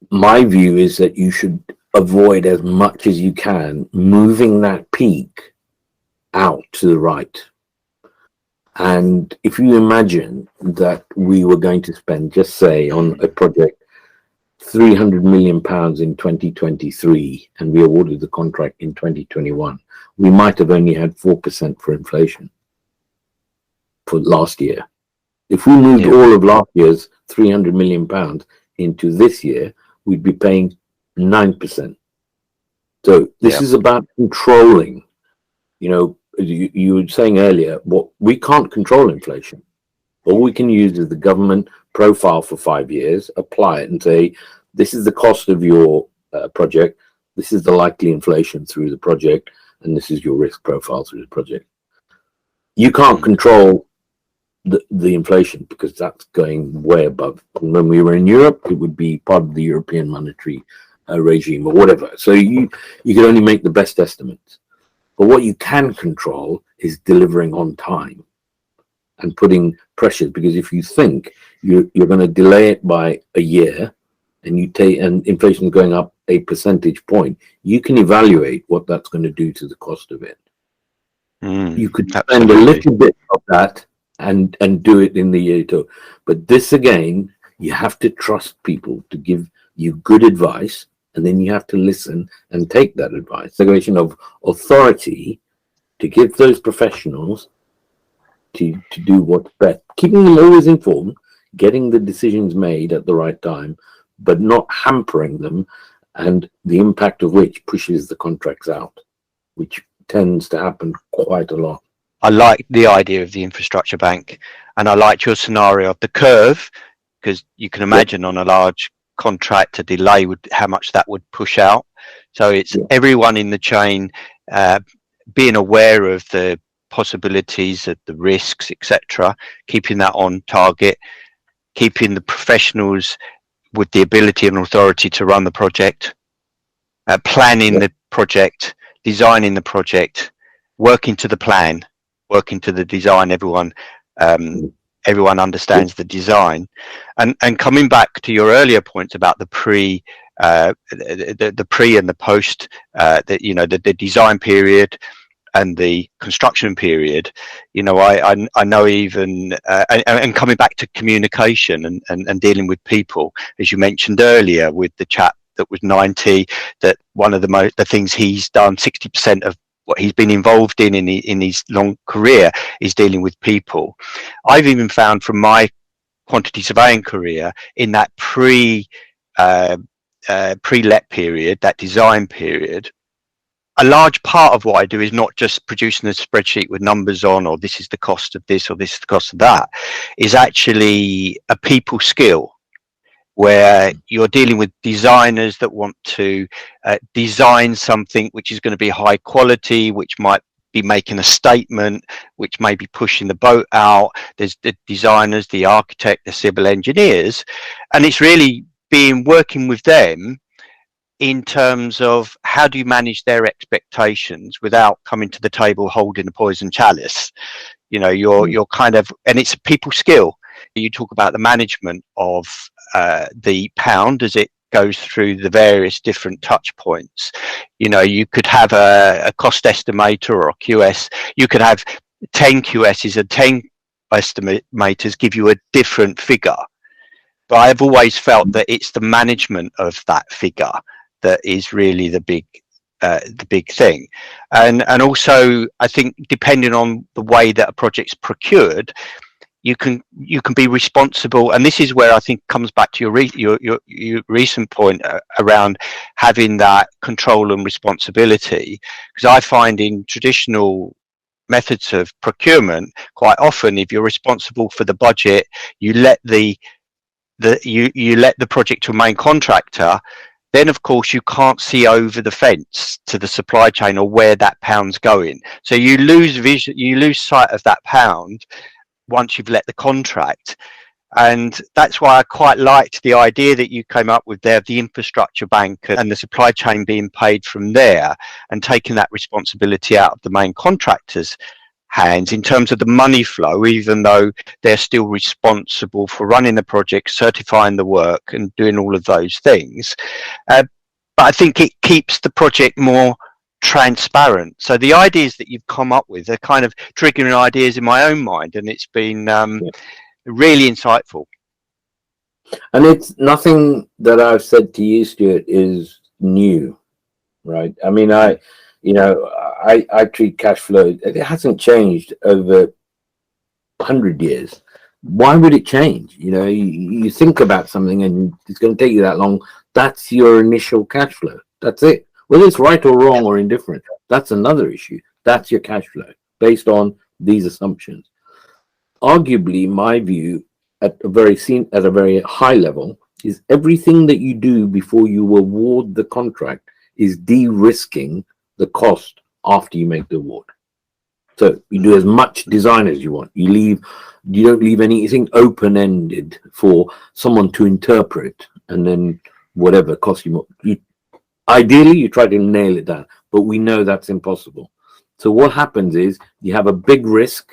My view is that you should avoid as much as you can moving that peak out to the right. And if you imagine that we were going to spend, just say on a project, £300 million in 2023, and we awarded the contract in 2021, we might have only had 4% for inflation for last year. If we moved all of last year's £300 million into this year, we'd be paying 9%. So this is about controlling, you were saying earlier, what we can't control inflation. All we can use is the government profile for 5 years, apply it, and say, this is the cost of your project, this is the likely inflation through the project, and this is your risk profile through the project. You can't control the inflation because that's going way above. When we were in Europe, it would be part of the European monetary regime or whatever. So you can only make the best estimates. But what you can control is delivering on time and putting pressures, because if you think you're going to delay it by a year and inflation is going up a percentage point, you can evaluate what that's going to do to the cost of it. You could spend a little bit of that and do it in the year too. But this again, you have to trust people to give you good advice, and then you have to listen and take that advice. The question of authority to give those professionals to do what's best, keeping them always informed, getting the decisions made at the right time, but not hampering them, and the impact of which pushes the contracts out, which tends to happen quite a lot. I like the idea of the infrastructure bank, and I liked your scenario of the curve, because you can imagine on a large contract a delay how much that would push out. So it's everyone in the chain being aware of the possibilities, of the risks, etc., keeping that on target, keeping the professionals with the ability and authority to run the project, planning the project, designing the project, working to the plan, working to the design. Everyone understands the design, and coming back to your earlier points about the pre and the post, the design period and the construction period. I know even and coming back to communication and dealing with people, as you mentioned earlier with the chap that was 90, that one of the things he's done, 60% of what he's been involved in his long career is dealing with people. I've even found from my quantity surveying career, in that pre-let period, that design period, a large part of what I do is not just producing a spreadsheet with numbers on, or this is the cost of this, or this is the cost of that, is actually a people skill, where you're dealing with designers that want to design something which is going to be high quality, which might be making a statement, which may be pushing the boat out. There's the designers, the architect, the civil engineers, and it's really working with them in terms of how do you manage their expectations without coming to the table holding a poison chalice. You're kind of, and it's a people skill. You talk about the management of the pound as it goes through the various different touch points. You could have a cost estimator or a QS. You could have 10 QSs and 10 estimators give you a different figure. But I've always felt that it's the management of that figure that is really the big thing. And also, I think depending on the way that a project's procured, you can be responsible, and this is where I think comes back to your recent point around having that control and responsibility. Because I find in traditional methods of procurement, quite often, if you're responsible for the budget, you let the project to a main contractor, then of course you can't see over the fence to the supply chain or where that pound's going. So you lose vision, you lose sight of that pound once you've let the contract. And that's why I quite liked the idea that you came up with there, the infrastructure bank and the supply chain being paid from there, and taking that responsibility out of the main contractor's hands in terms of the money flow, even though they're still responsible for running the project, certifying the work and doing all of those things. But I think it keeps the project more transparent. So the ideas that you've come up with are kind of triggering ideas in my own mind, and it's been really insightful. And it's nothing that I've said to you, Stuart, is new, right? I mean, I treat cash flow, it hasn't changed over 100 years. Why would it change? You think about something and it's going to take you that long. That's your initial cash flow. That's it. Whether it's right or wrong or indifferent, that's another issue. That's your cash flow. based on these assumptions. Arguably, my view at a very high level is everything that you do before you award the contract is de-risking the cost after you make the award. So you do as much design as you want. You don't leave anything open-ended for someone to interpret, and then whatever costs you more. Ideally, you try to nail it down, but we know that's impossible. So what happens is you have a big risk.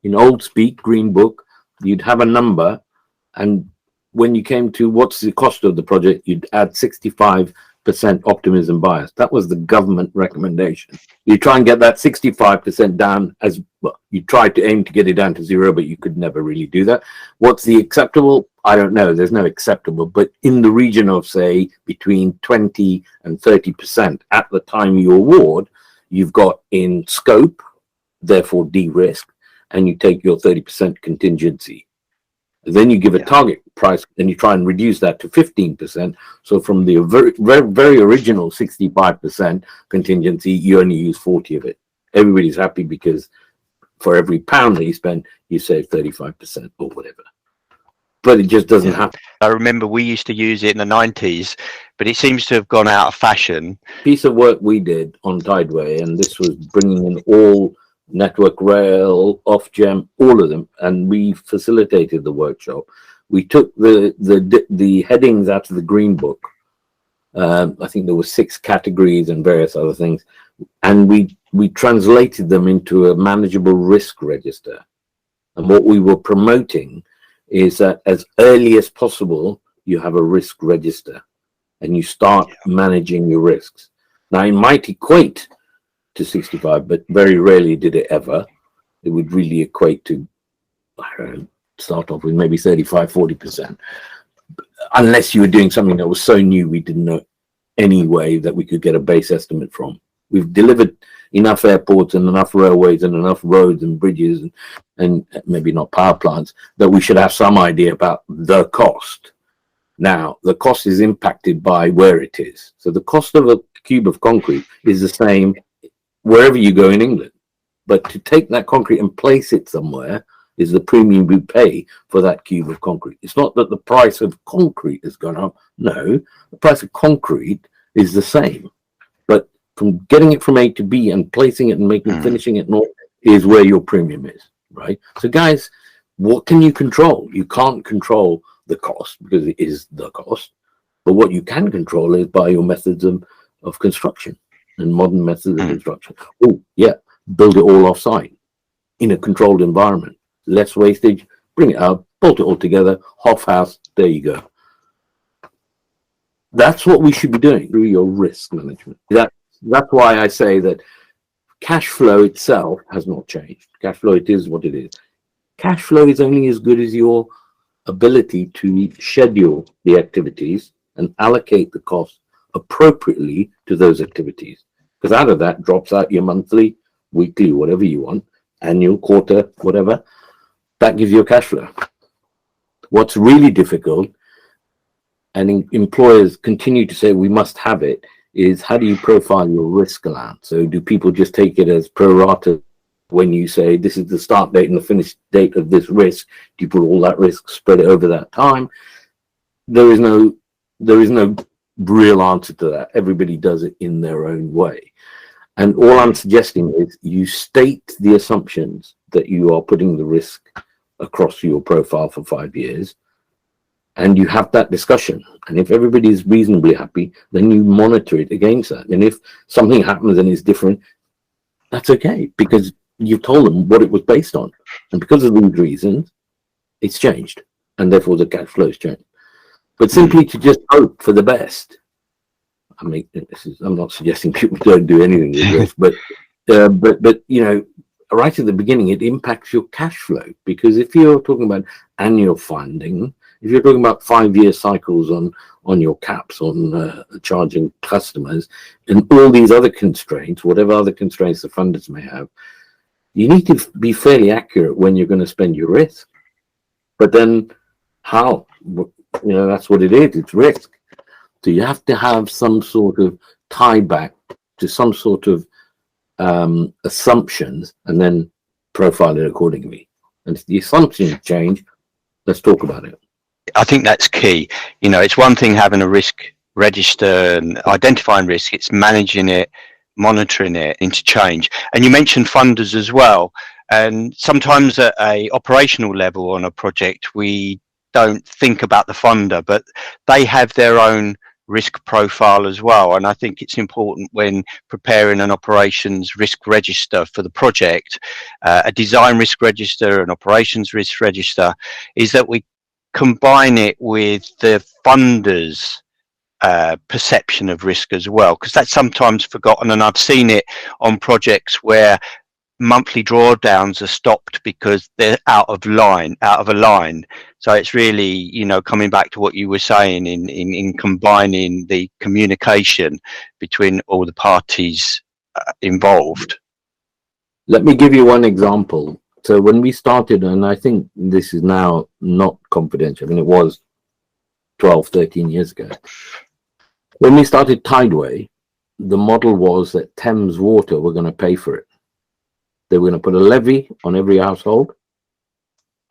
In old speak, green book, you'd have a number, and when you came to what's the cost of the project, you'd add 65% optimism bias. That was the government recommendation. You try and get that 65% down as well. You try to aim to get it down to zero, but you could never really do that. What's the acceptable? I don't know. There's no acceptable, but in the region of, say, between 20 and 30% at the time you award, you've got in scope, therefore de-risk, and you take your 30% contingency. Then you give a target price, and you try and reduce that to 15%. So from the very original 65% contingency, you only use 40 of it. Everybody's happy because for every pound that you spend, you save 35% or whatever. But it just doesn't happen. I remember we used to use it in the 90s, but it seems to have gone out of fashion. Piece of work we did on Tideway, and this was bringing in all Network Rail, Ofgem, all of them, and we facilitated the workshop. We took the headings out of the Green Book. I think there were 6 categories and various other things, and we translated them into a manageable risk register. And what we were promoting is that as early as possible, you have a risk register, and you start managing your risks. Now, it might equate to 65, but very rarely did it ever. It would really equate to, I don't know, start off with maybe 35, 40%. Unless you were doing something that was so new we didn't know any way that we could get a base estimate from. We've delivered enough airports and enough railways and enough roads and bridges and maybe not power plants that we should have some idea about the cost. Now, the cost is impacted by where it is. So the cost of a cube of concrete is the same wherever you go in England. But to take that concrete and place it somewhere is the premium we pay for that cube of concrete. It's not that the price of concrete has gone up. No, the price of concrete is the same. But from getting it from A to B and placing it and finishing it and all is where your premium is, right? So guys, what can you control? You can't control the cost because it is the cost. But what you can control is by your methods of construction and modern methods of construction. Oh, yeah, build it all off-site in a controlled environment. Less wastage, bring it out, bolt it all together, half house, there you go. That's what we should be doing through your risk management. That's why I say that cash flow itself has not changed. Cash flow, it is what it is. Cash flow is only as good as your ability to schedule the activities and allocate the cost appropriately to those activities. Because out of that drops out your monthly, weekly, whatever you want, annual, quarter, whatever. That gives you a cash flow. What's really difficult, and employers continue to say we must have it, is how do you profile your risk allowance? So do people just take it as pro rata when you say this is the start date and the finish date of this risk? Do you put all that risk, spread it over that time? There is no real answer to that. Everybody does it in their own way. And all I'm suggesting is you state the assumptions that you are putting the risk across your profile for 5 years, and you have that discussion. And if everybody is reasonably happy, then you monitor it against that. And if something happens and it's different, that's okay, because you've told them what it was based on. And because of these reasons, it's changed. And therefore the cash flow has changed. But simply to just hope for the best. I mean, I'm not suggesting people don't do anything with this, but you know, right at the beginning, it impacts your cash flow, because if you're talking about annual funding, if you're talking about 5-year cycles on your caps, on charging customers, and all these other constraints, whatever other constraints the funders may have, you need to be fairly accurate when you're going to spend your risk. But then how? You know, that's what it is. It's risk. So you have to have some sort of tie back to some sort of assumptions and then profile it accordingly. And if the assumptions change, let's talk about it. I think that's key. You know, it's one thing having a risk register and identifying risk, it's managing it, monitoring it into change. And you mentioned funders as well. And sometimes at a operational level on a project, we don't think about the funder, but they have their own risk profile as well. And I think it's important when preparing an operations risk register for the project, a design risk register, an operations risk register, is that we combine it with the funders' perception of risk as well, because that's sometimes forgotten. And I've seen it on projects where monthly drawdowns are stopped because they're out of a line. So it's really, you know, coming back to what you were saying in combining the communication between all the parties involved. Let me give you one example. So when we started, and I think this is now not confidential, I mean, it was 12, 13 years ago. When we started Tideway, the model was that Thames Water were going to pay for it. They were going to put a levy on every household,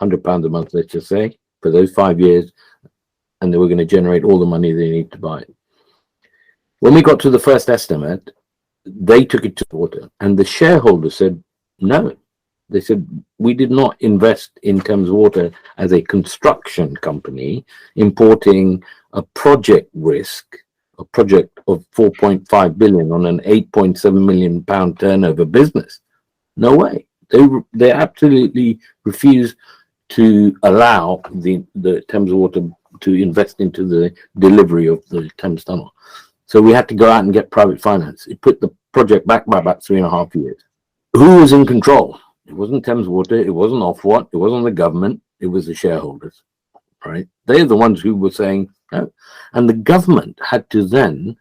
£100 a month, let's just say, for those 5 years, and they were going to generate all the money they need to buy it. When we got to the first estimate, they took it to water, and the shareholders said, no. They said, we did not invest in Thames Water as a construction company, importing a project risk, a project of 4.5 billion on an 8.7 million pound turnover business. No way. They absolutely refused to allow the Thames Water to invest into the delivery of the Thames Tunnel. So we had to go out and get private finance. It put the project back by about 3.5 years. Who was in control? It wasn't Thames Water, it wasn't Ofwat, it wasn't the government, it was the shareholders, right? They're the ones who were saying no. And the government had to then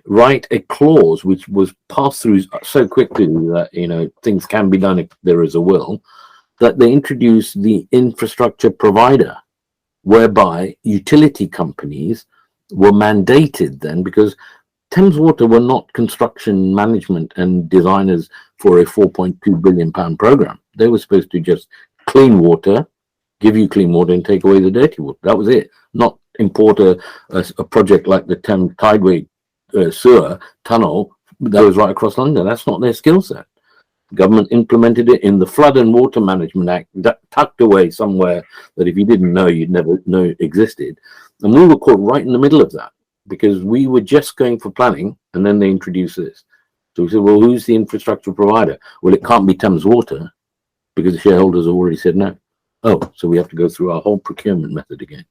write a clause which was passed through so quickly that, you know, things can be done if there is a will, that they introduced the infrastructure provider, whereby utility companies were mandated then, because Thames Water were not construction management and designers for a 4.2 billion pound program. They were supposed to just clean water, give you clean water and take away the dirty water. That was it. Not import a project like the Thames Tideway sewer tunnel that was right across London. That's not their skill set. Government implemented it in the Flood and Water Management Act, that tucked away somewhere that if you didn't know, you'd never know existed. And we were caught right in the middle of that, because we were just going for planning, and then they introduced this. So we said, well, who's the infrastructure provider? Well, it can't be Thames Water, because the shareholders have already said no. Oh, so we have to go through our whole procurement method again.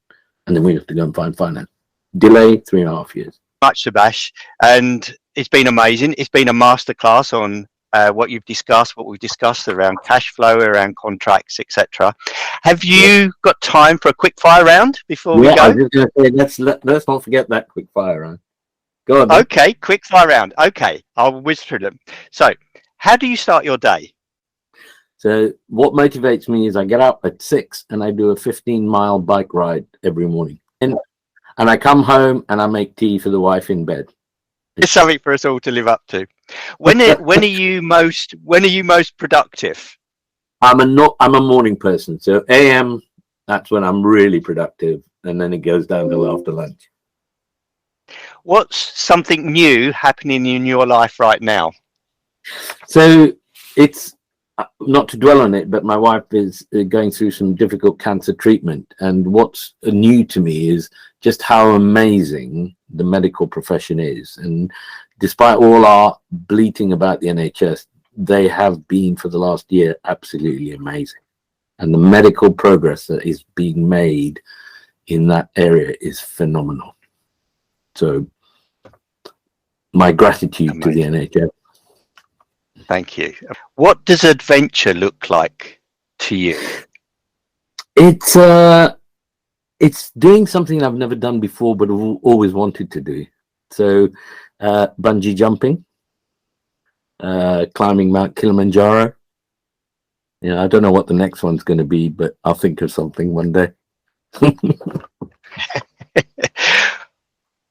And then we have to go and find finance. Delay 3.5 years. Much, Subash. And it's been amazing. It's been a masterclass on what you've discussed, what we've discussed around cash flow, around contracts, etc. Have you got time for a quick fire round before we go? I was just going to say, let's not forget that quick fire round. Go on. Okay, quick fire round. Okay, I'll whiz through them. So, how do you start your day? So what motivates me is I get up at 6 and I do a 15-mile bike ride every morning. And I come home and I make tea for the wife in bed. It's something for us all to live up to. When are you most productive? I'm a morning person. So AM, that's when I'm really productive, and then it goes down till after lunch. What's something new happening in your life right now? So it's not to dwell on it, but my wife is going through some difficult cancer treatment, and what's new to me is just how amazing the medical profession is. And despite all our bleating about the NHS, they have been for the last year absolutely amazing, and the medical progress that is being made in that area is phenomenal. So my gratitude to the NHS. Thank you. What does adventure look like to you? It's doing something I've never done before, but I've always wanted to do. So bungee jumping, climbing Mount Kilimanjaro. Yeah, I don't know what the next one's going to be, but I'll think of something one day.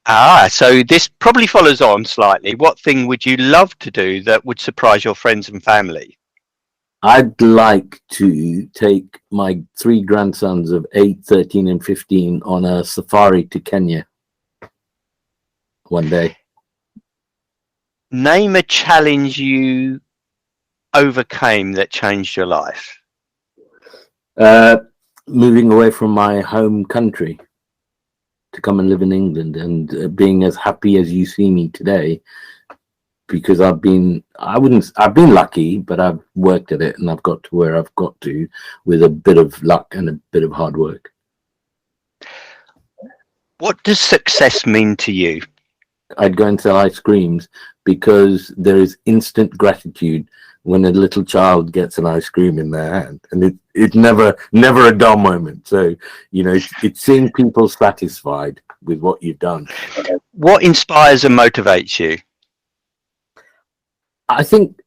So this probably follows on slightly. What thing would you love to do that would surprise your friends and family? I'd like to take my 3 grandsons of 8, 13 and 15 on a safari to Kenya one day. Name a challenge you overcame that changed your life. Moving away from my home country to come and live in England, and being as happy as you see me today, because I've been lucky, but I've worked at it and I've got to where I've got to with a bit of luck and a bit of hard work. What does success mean to you? I'd go and sell ice creams because there is instant gratitude when a little child gets an ice cream in their hand, and it's never a dull moment. So, it's seeing people satisfied with what you've done. What inspires and motivates you? I think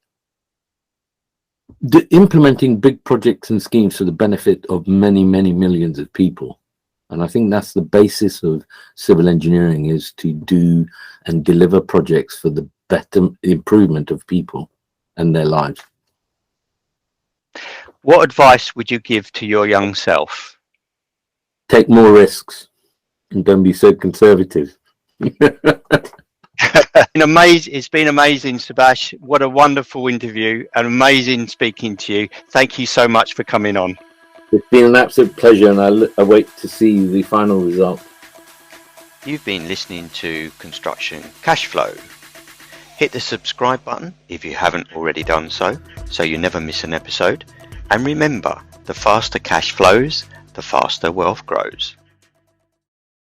implementing big projects and schemes for the benefit of many, many millions of people. And I think that's the basis of civil engineering, is to do and deliver projects for the better improvement of people and their lives. What advice would you give to your young self? Take more risks and don't be so conservative. It's been amazing, Subash. What a wonderful interview, and amazing speaking to you. Thank you so much for coming on. It's been an absolute pleasure, and I wait to see the final result. You've been listening to Construction Cashflow. Hit the subscribe button if you haven't already done so you never miss an episode. And remember, the faster cash flows, the faster wealth grows.